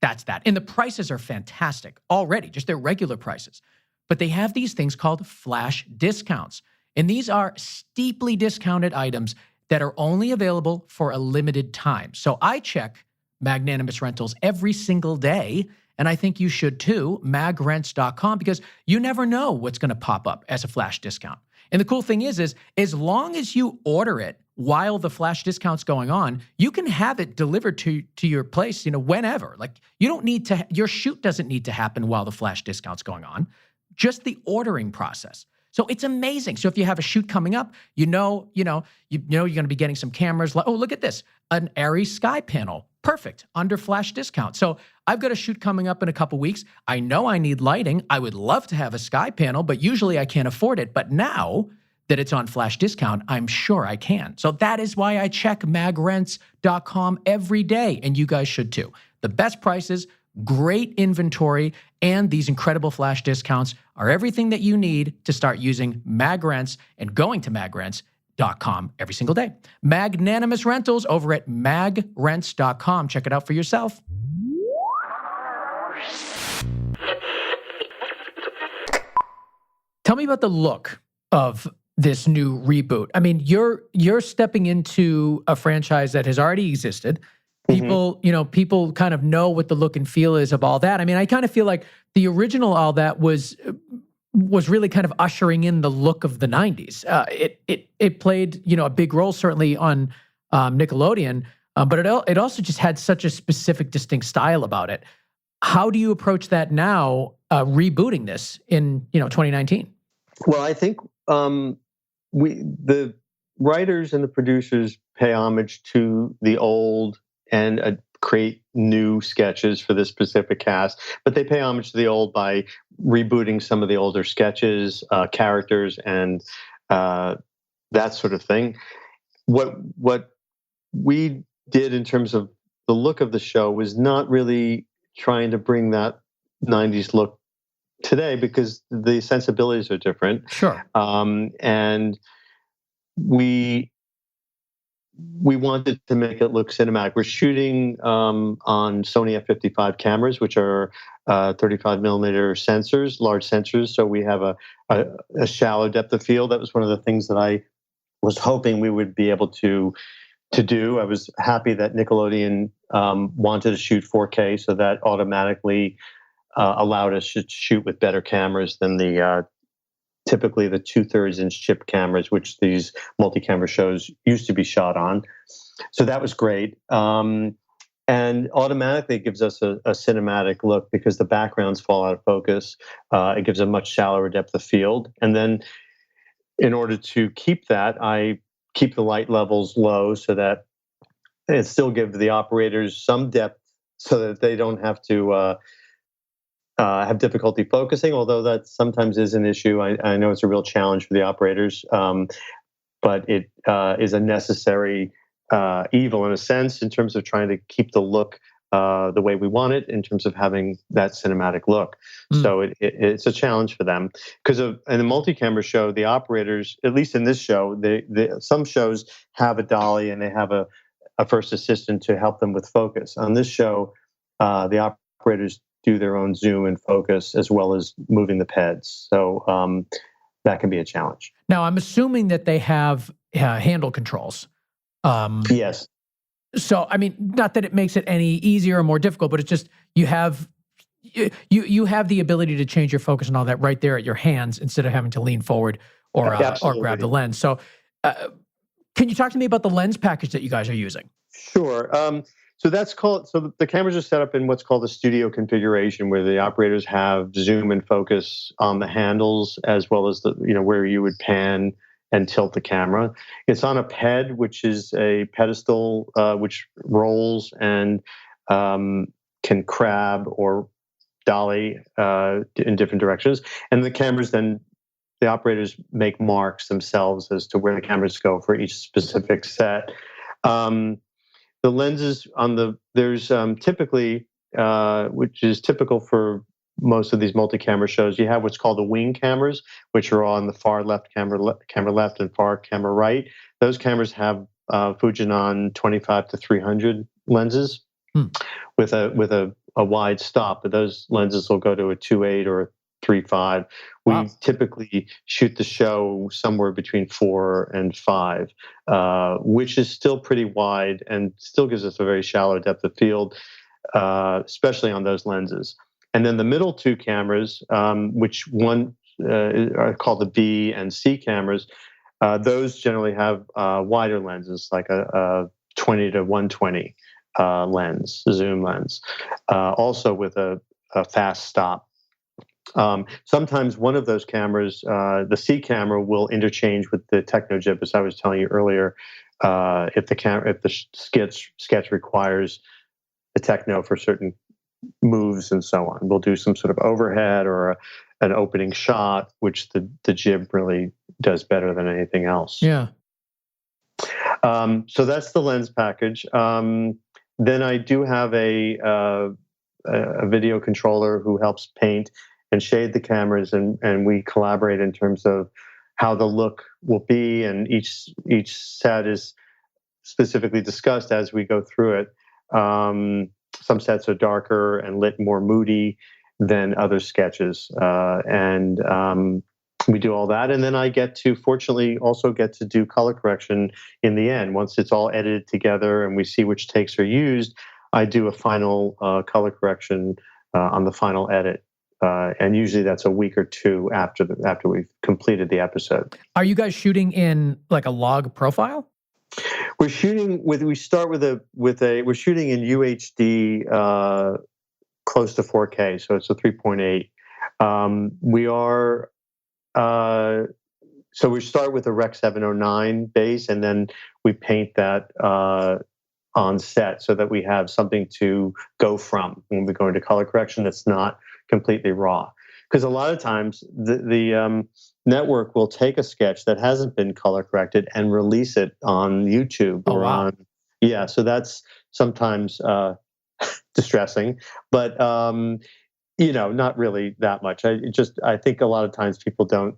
That's that. And the prices are fantastic already, just their regular prices. But they have these things called flash discounts. And these are steeply discounted items that are only available for a limited time. So I check Magnanimous Rentals every single day. And I think you should too, magrents.com, because you never know what's going to pop up as a flash discount. And the cool thing is as long as you order it while the flash discount's going on, you can have it delivered to your place, whenever. Like, you don't need to, your shoot doesn't need to happen while the flash discount's going on, just the ordering process. So it's amazing. So if you have a shoot coming up, you're going to be getting some cameras. Like, oh, look at this, an Arri Sky panel, perfect, under flash discount. So I've got a shoot coming up in a couple weeks. I know I need lighting. I would love to have a Sky panel, but usually I can't afford it. But now that it's on flash discount, I'm sure I can. So that is why I check magrents.com every day, and you guys should too. The best prices, great inventory, and these incredible flash discounts are everything that you need to start using Magrents and going to magrents.com every single day. Magnanimous Rentals over at magrents.com. Check it out for yourself. Tell me about the look of this new reboot. I mean, you're stepping into a franchise that has already existed. People, people kind of know what the look and feel is of all that. I mean, I kind of feel like the original All That was really kind of ushering in the look of the 90s. It played, a big role certainly on Nickelodeon, but it also just had such a specific, distinct style about it. How do you approach that now, rebooting this in 2019? Well, I think the writers and the producers pay homage to the old and create new sketches for this specific cast, but they pay homage to the old by rebooting some of the older sketches, characters, and that sort of thing. What we did in terms of the look of the show was not really trying to bring that 90s look today, because the sensibilities are different. Sure. And we wanted to make it look cinematic. We're shooting on Sony F55 cameras, which are 35 millimeter sensors, large sensors. So we have a shallow depth of field. That was one of the things that I was hoping we would be able to do. I was happy that Nickelodeon wanted to shoot 4K, so that automatically allowed us to shoot with better cameras than the typically the 2/3 inch chip cameras, which these multi-camera shows used to be shot on. So that was great. And automatically it gives us a cinematic look because the backgrounds fall out of focus. It gives a much shallower depth of field. And then in order to keep that, I keep the light levels low so that it still gives the operators some depth so that they don't have to have difficulty focusing, although that sometimes is an issue. I know it's a real challenge for the operators, but it is a necessary evil in a sense in terms of trying to keep the look the way we want it in terms of having that cinematic look. So it's a challenge for them because in a multi-camera show, the operators, at least in this show, some shows have a dolly and they have a first assistant to help them with focus. On this show, the operators do their own zoom and focus as well as moving the PEDs. So that can be a challenge. Now, I'm assuming that they have handle controls. Yes. So, I mean, not that it makes it any easier or more difficult, but it's just you have the ability to change your focus and all that right there at your hands instead of having to lean forward or grab the lens. So, can you talk to me about the lens package that you guys are using? Sure. So the cameras are set up in what's called a studio configuration, where the operators have zoom and focus on the handles as well as where you would pan and tilt the camera. It's on a PED, which is a pedestal which rolls and can crab or dolly in different directions. And the operators make marks themselves as to where the cameras go for each specific set. The lenses there's typically, which is typical for most of these multi-camera shows, you have what's called the wing cameras, which are on the far left camera left and far camera right. Those cameras have Fujinon 25 to 300 lenses with a wide stop, but those lenses will go to a 2.8 or 3.5. We Wow. typically shoot the show somewhere between 4 and 5, which is still pretty wide and still gives us a very shallow depth of field, especially on those lenses. And then the middle two cameras, which one are called the B and C cameras, those generally have wider lenses, like a 20 to 120 lens, zoom lens, also with a fast stop. Sometimes one of those cameras, the C camera, will interchange with the techno jib, as I was telling you earlier. If the sketch requires the techno for certain moves and so on, we'll do some sort of overhead or an opening shot, which the jib really does better than anything else. Yeah. So that's the lens package. Then I do have a video controller who helps paint and shade the cameras, and we collaborate in terms of how the look will be, and each set is specifically discussed as we go through it. Some sets are darker and lit more moody than other sketches, and we do all that. And then I fortunately also get to do color correction in the end. Once it's all edited together and we see which takes are used, I do a final color correction on the final edit. And usually that's a week or two after we've completed the episode. Are you guys shooting in like a log profile? We're shooting we're shooting in UHD, close to 4K, so it's a 3.8. So we start with a Rec 709 base, and then we paint that on set so that we have something to go from when we go into color correction that's not completely raw. Because a lot of times the network will take a sketch that hasn't been color corrected and release it on YouTube so that's sometimes distressing, but not really that much. I think a lot of times people don't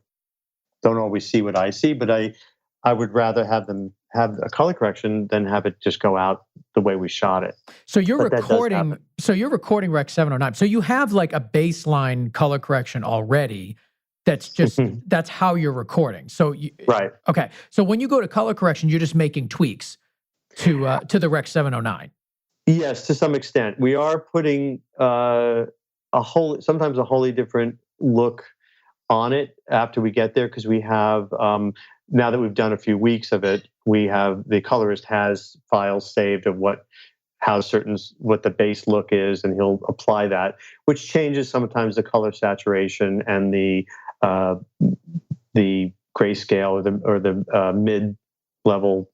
always see what I see, but I would rather have them have a color correction than have it just go out the way we shot it. So you're recording Rec 709. So you have like a baseline color correction already. That's just that's how you're recording. So right. Okay. So when you go to color correction, you're just making tweaks to the Rec 709. Yes, to some extent. We are putting sometimes a wholly different look on it after we get there, because we have now that we've done a few weeks of it, the colorist has files saved of what the base look is, and he'll apply that, which changes sometimes the color saturation and the grayscale or the mid-level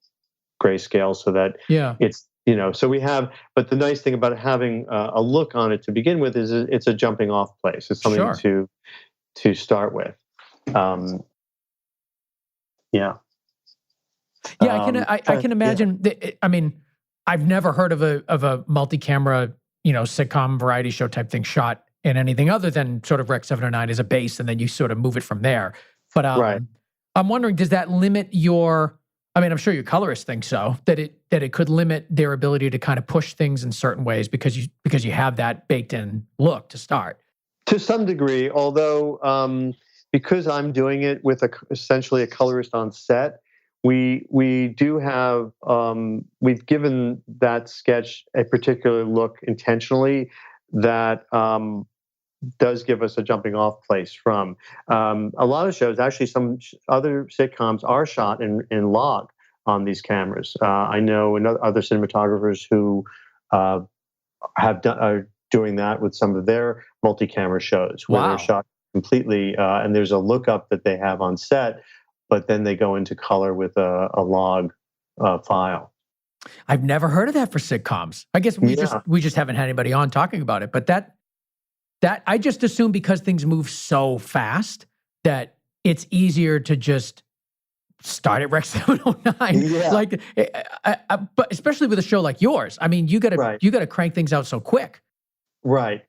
grayscale, so that it's so we have. But the nice thing about having a look on it to begin with is it's a jumping off place. It's something to start with. I can imagine. I mean, I've never heard of a multi-camera, sitcom variety show type thing shot in anything other than sort of Rec 709 as a base, and then you sort of move it from there. But I'm wondering, does that limit your? I mean, I'm sure your colorists think so, that it could limit their ability to kind of push things in certain ways because you have that baked in look to start. To some degree, although because I'm doing it with essentially a colorist on set, we do have we've given that sketch a particular look intentionally that does give us a jumping off place from a lot of shows. Actually, some other sitcoms are shot in log on these cameras. I know other cinematographers who are doing that with some of their multi-camera shows, where they're shot completely, and there's a lookup that they have on set, but then they go into color with a log file. I've never heard of that for sitcoms. I guess we just haven't had anybody on talking about it. But that I just assume because things move so fast that it's easier to just start at Rec 709. Yeah. Like, but especially with a show like yours, I mean, you gotta crank things out so quick. Right.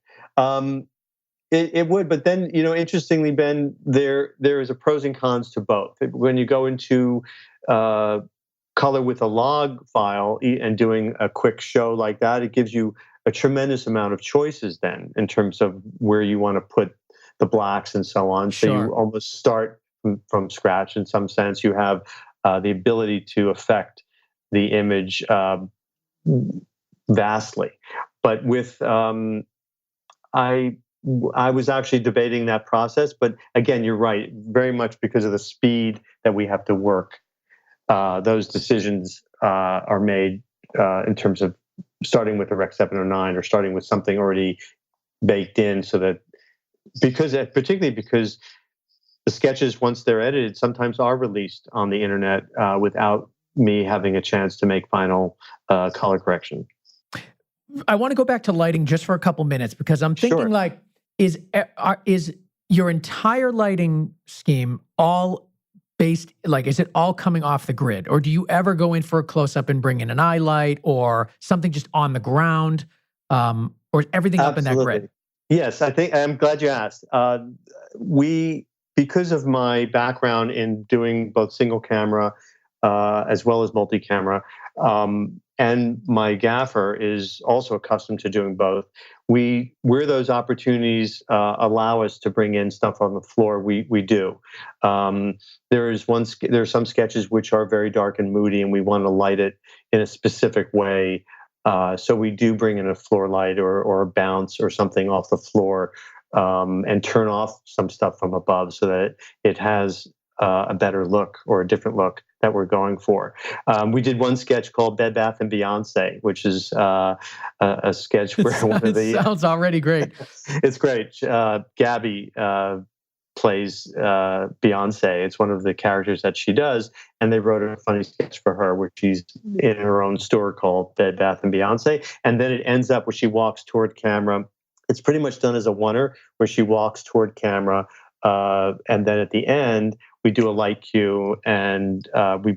It would, but then, interestingly, Ben, there is a pros and cons to both. When you go into color with a log file and doing a quick show like that, it gives you a tremendous amount of choices then in terms of where you want to put the blacks and so on. So you Sure. almost start from scratch in some sense. You have the ability to affect the image vastly. But with I I was actually debating that process, but again, you're right. Very much because of the speed that we have to work, those decisions are made in terms of starting with a Rec 709 or starting with something already baked in, so that particularly because the sketches, once they're edited, sometimes are released on the internet without me having a chance to make final color correction. I want to go back to lighting just for a couple minutes because I'm thinking Sure. like, is your entire lighting scheme all based, like, is it all coming off the grid? Or do you ever go in for a close up and bring in an eye light or something just on the ground? Or is everything up in that Absolutely. grid? Yes, I think I'm glad you asked. We, because of my background in doing both single camera as well as multi-camera, and my gaffer is also accustomed to doing both. Where those opportunities allow us to bring in stuff on the floor, we do. There are some sketches which are very dark and moody, and we want to light it in a specific way. So we do bring in a floor light or a bounce or something off the floor, and turn off some stuff from above so that it has a better look or a different look that we're going for. We did one sketch called Bed Bath and Beyonce, which is a sketch where one of It the sounds already great. it's great. Gabby plays Beyonce. It's one of the characters that she does, and they wrote a funny sketch for her where she's in her own store called Bed Bath and Beyonce, and then it ends up where she walks toward camera. It's pretty much done as a oneer where she walks toward camera, and then at the end we do a light cue and we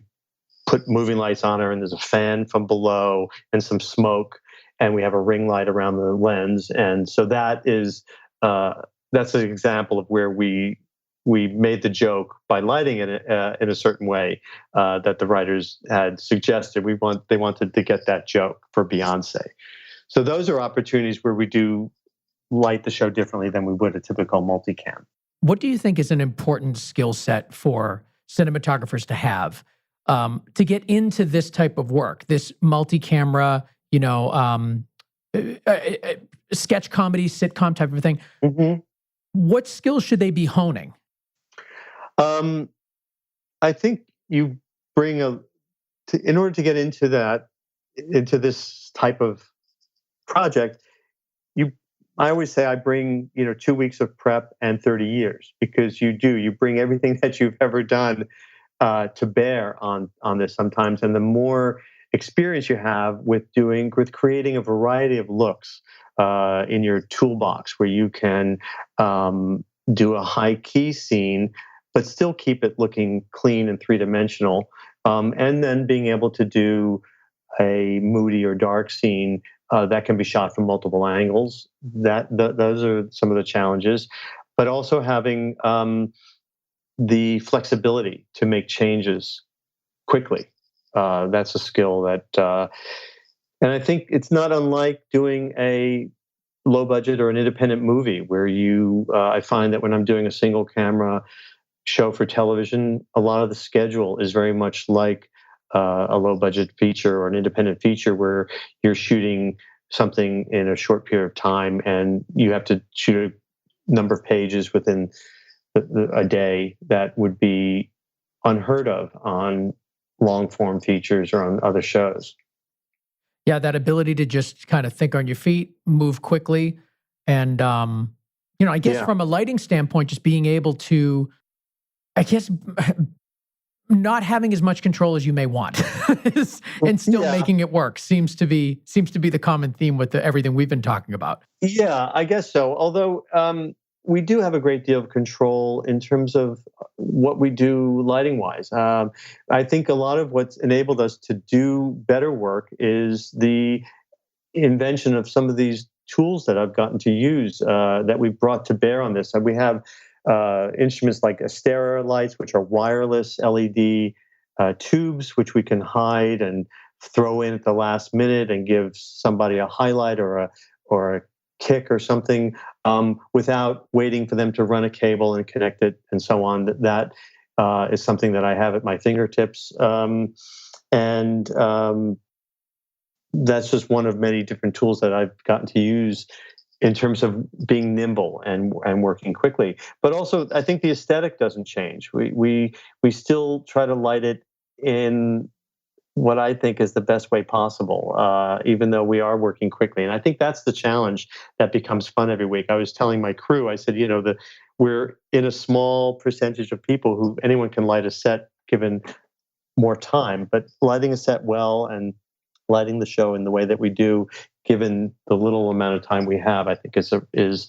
put moving lights on her, and there's a fan from below and some smoke, and we have a ring light around the lens, and so that's an example of where we made the joke by lighting it in a certain way that the writers had suggested. They wanted to get that joke for Beyonce. So those are opportunities where we do light the show differently than we would a typical multicam. What do you think is an important skill set for cinematographers to have to get into this type of work, this multi-camera, sketch comedy, sitcom type of thing? Mm-hmm. What skills should they be honing? I think you bring in order to get into this type of project, I always say I bring 2 weeks of prep and 30 years, because you bring everything that you've ever done to bear on this sometimes, and the more experience you have with creating a variety of looks in your toolbox, where you can do a high key scene but still keep it looking clean and three-dimensional, and then being able to do a moody or dark scene that can be shot from multiple angles. Those are some of the challenges, but also having the flexibility to make changes quickly. That's a skill that, and I think it's not unlike doing a low budget or an independent movie where I find that when I'm doing a single camera show for television, a lot of the schedule is very much like a low budget feature or an independent feature, where you're shooting something in a short period of time and you have to shoot a number of pages within a day that would be unheard of on long form features or on other shows. Yeah, that ability to just kind of think on your feet, move quickly. And, I guess Yeah. from a lighting standpoint, just being able to, I guess, not having as much control as you may want and still Yeah. making it work seems to be the common theme with everything we've been talking about. Yeah, I guess so. Although we do have a great deal of control in terms of what we do lighting wise. I think a lot of what's enabled us to do better work is the invention of some of these tools that I've gotten to use that we've brought to bear on this. And we have instruments like Astera lights, which are wireless LED tubes, which we can hide and throw in at the last minute and give somebody a highlight or kick or something without waiting for them to run a cable and connect it and so on. That is something that I have at my fingertips. And that's just one of many different tools that I've gotten to use in terms of being nimble and working quickly. But also, I think the aesthetic doesn't change. We still try to light it in what I think is the best way possible, even though we are working quickly. And I think that's the challenge that becomes fun every week. I was telling my crew, I said, we're in a small percentage of people who anyone can light a set given more time, but lighting a set well and lighting the show in the way that we do, given the little amount of time we have, I think is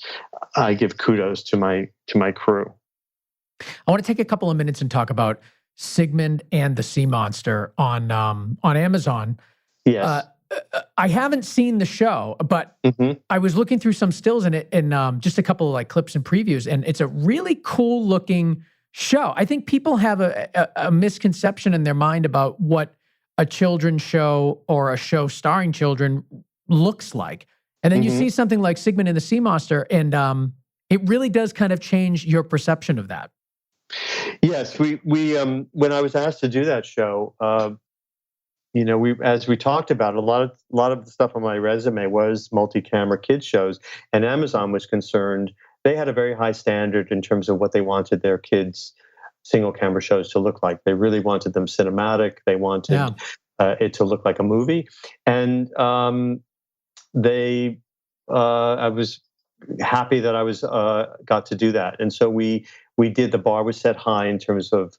I give kudos to my crew. I want to take a couple of minutes and talk about Sigmund and the Sea Monster on Amazon. Yes. I haven't seen the show, but I was looking through some stills in it and just a couple of like clips and previews, and it's a really cool looking show. I think people have a misconception in their mind about what a children's show or a show starring children looks like. And then you see something like Sigmund and the Sea Monster, and it really does kind of change your perception of that. Yes, we when I was asked to do that show, as we talked about, a lot of the stuff on my resume was multi-camera kids shows, and Amazon was concerned. They had a very high standard in terms of what they wanted their kids' single camera shows to look like. They really wanted them cinematic. They wanted it to look like a movie, and I was happy that I was got to do that. And so we did. The bar was set high in terms of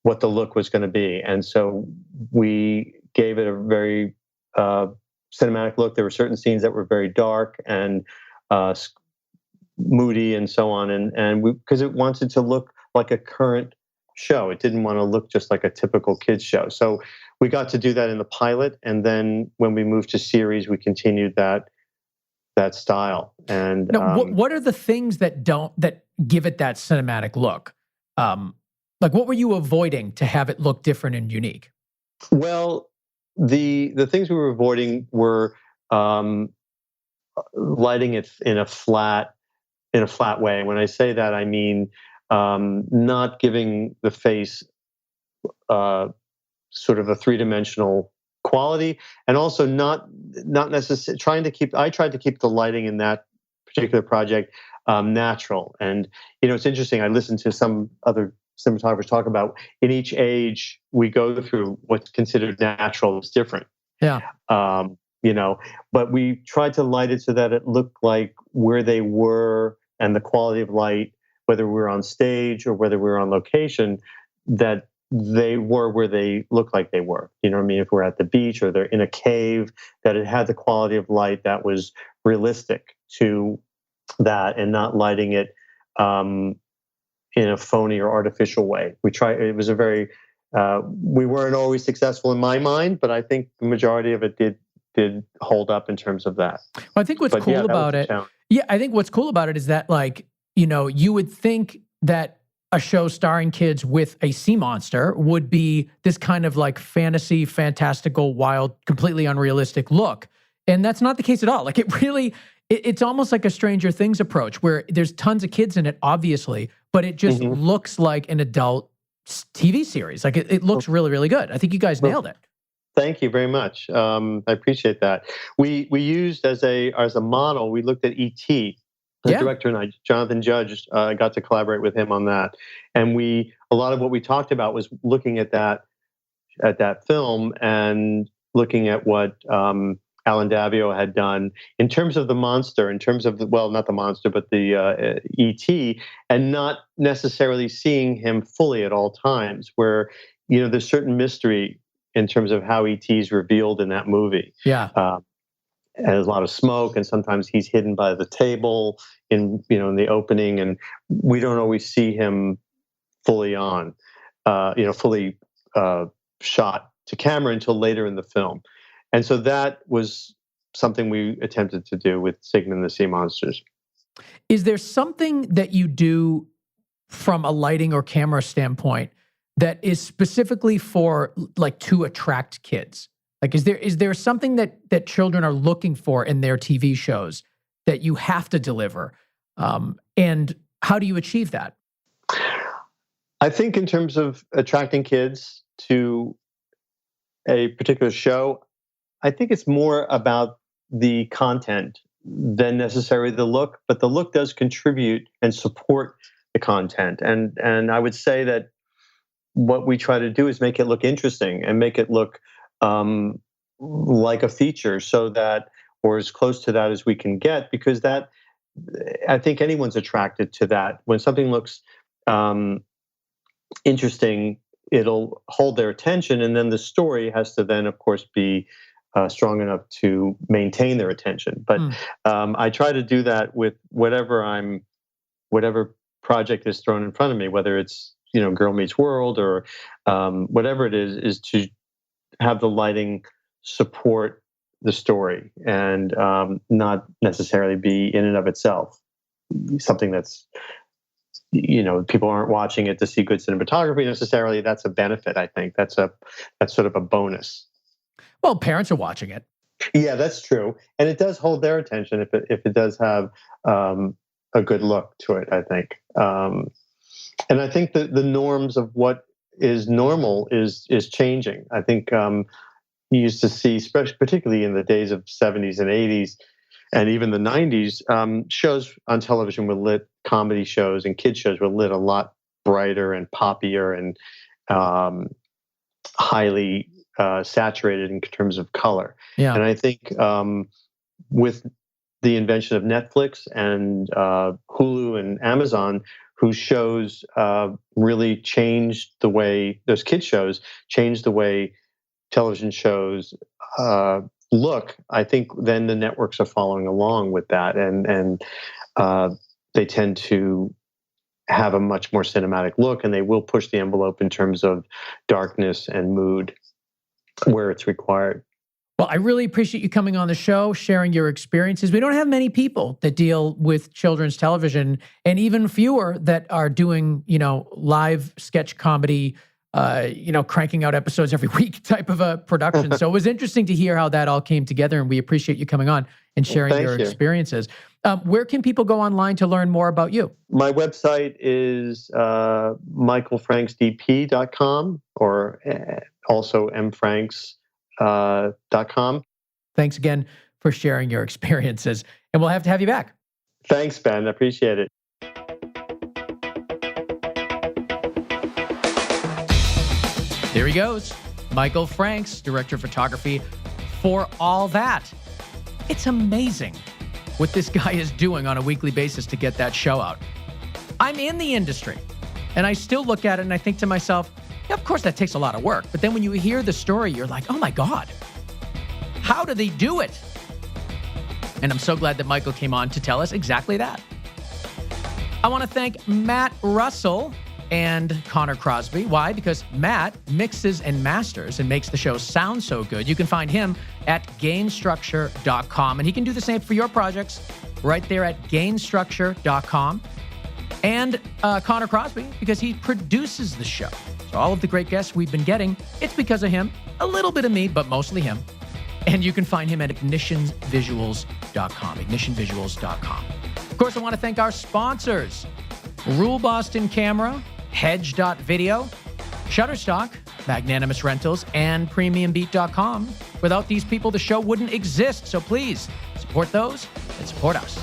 what the look was going to be, and so we gave it a very cinematic look. There were certain scenes that were very dark and moody and so on, and because it wanted to look like a current show. It didn't want to look just like a typical kids show. So we got to do that in the pilot, and then when we moved to series, we continued that style. And now, what are the things that give it that cinematic look? Like, what were you avoiding to have it look different and unique? Well, the things we were avoiding were lighting it in a flat way. When I say that, I mean not giving the face sort of a three-dimensional quality, and also not necessarily I tried to keep the lighting in that particular project natural. And it's interesting. I listened to some other cinematographers talk about in each age we go through what's considered natural is different. Yeah. But we tried to light it so that it looked like where they were, and the quality of light, whether we were on stage or whether we were on location, that they were where they looked like they were. You know what I mean? If we're at the beach or they're in a cave, that it had the quality of light that was realistic to that, and not lighting it in a phony or artificial way. It was a very, we weren't always successful in my mind, but I think the majority of it did hold up in terms of that. Well, I think what's cool about it, I think what's cool about it is that, like, you would think that a show starring kids with a sea monster would be this kind of like fantasy, fantastical, wild, completely unrealistic look. And that's not the case at all. Like, it's almost like a Stranger Things approach where there's tons of kids in it, obviously, but it just looks like an adult TV series. Like, it looks really, really good. I think you guys nailed it. Thank you very much. I appreciate that. We used as a model, we looked at E.T. The director and I, Jonathan Judge, got to collaborate with him on that. And a lot of what we talked about was looking at that film and looking at what Alan Davio had done in terms of the monster, in terms of not the monster, but the E.T., and not necessarily seeing him fully at all times, where there's certain mystery in terms of how E.T. is revealed in that movie. Yeah. And there's a lot of smoke, and sometimes he's hidden by the table in the opening, and we don't always see him fully fully shot to camera until later in the film. And so that was something we attempted to do with Sigmund and the Sea Monsters. Is there something that you do from a lighting or camera standpoint that is specifically for, like, to attract kids? Like, is there something that children are looking for in their TV shows that you have to deliver? And how do you achieve that? I think in terms of attracting kids to a particular show, I think it's more about the content than necessarily the look, but the look does contribute and support the content. And I would say that what we try to do is make it look interesting and make it look like a feature, so that, or as close to that as we can get, because that, I think anyone's attracted to that. When something looks interesting, it'll hold their attention, and then the story has to then, of course, be strong enough to maintain their attention. But I try to do that with whatever project is thrown in front of me, whether it's Girl Meets World or whatever it is to have the lighting support the story and not necessarily be in and of itself something that's, people aren't watching it to see good cinematography necessarily. That's a benefit, I think. That's sort of a bonus. Well, parents are watching it. Yeah, that's true, and it does hold their attention if it does have a good look to it, I think. And I think that the norms of what is normal is changing. I think you used to see, particularly in the days of 70s and 80s, and even the 90s, shows on television were lit, comedy shows and kid shows were lit a lot brighter and poppier and highly saturated in terms of color. Yeah. And I think with the invention of Netflix and Hulu and Amazon, whose shows really changed the way, those kid shows changed the way television shows look, I think then the networks are following along with that, and they tend to have a much more cinematic look, and they will push the envelope in terms of darkness and mood where it's required. Well, I really appreciate you coming on the show, sharing your experiences. We don't have many people that deal with children's television, and even fewer that are doing, live sketch comedy, cranking out episodes every week type of a production. So it was interesting to hear how that all came together, and we appreciate you coming on and sharing your experiences. Where can people go online to learn more about you? My website is michaelfranksdp.com or also mfranks.com. Thanks again for sharing your experiences, and we'll have to have you back. Thanks, Ben. I appreciate it. There he goes, Michael Franks, director of photography for All That. It's amazing what this guy is doing on a weekly basis to get that show out. I'm in the industry, and I still look at it and I think to myself, yeah, of course that takes a lot of work. But then when you hear the story, you're like, oh my God, how do they do it? And I'm so glad that Michael came on to tell us exactly that. I want to thank Matt Russell and Connor Crosby. Why? Because Matt mixes and masters and makes the show sound so good. You can find him at gainstructure.com, and he can do the same for your projects right there at gainstructure.com. And Connor Crosby, because he produces the show. So all of the great guests we've been getting, it's because of him, a little bit of me, but mostly him. And you can find him at ignitionvisuals.com. Of course, I want to thank our sponsors, Rule Boston Camera, Hedge.video, Shutterstock, Magnanimous Rentals, and PremiumBeat.com. Without these people, the show wouldn't exist. So please support those and support us.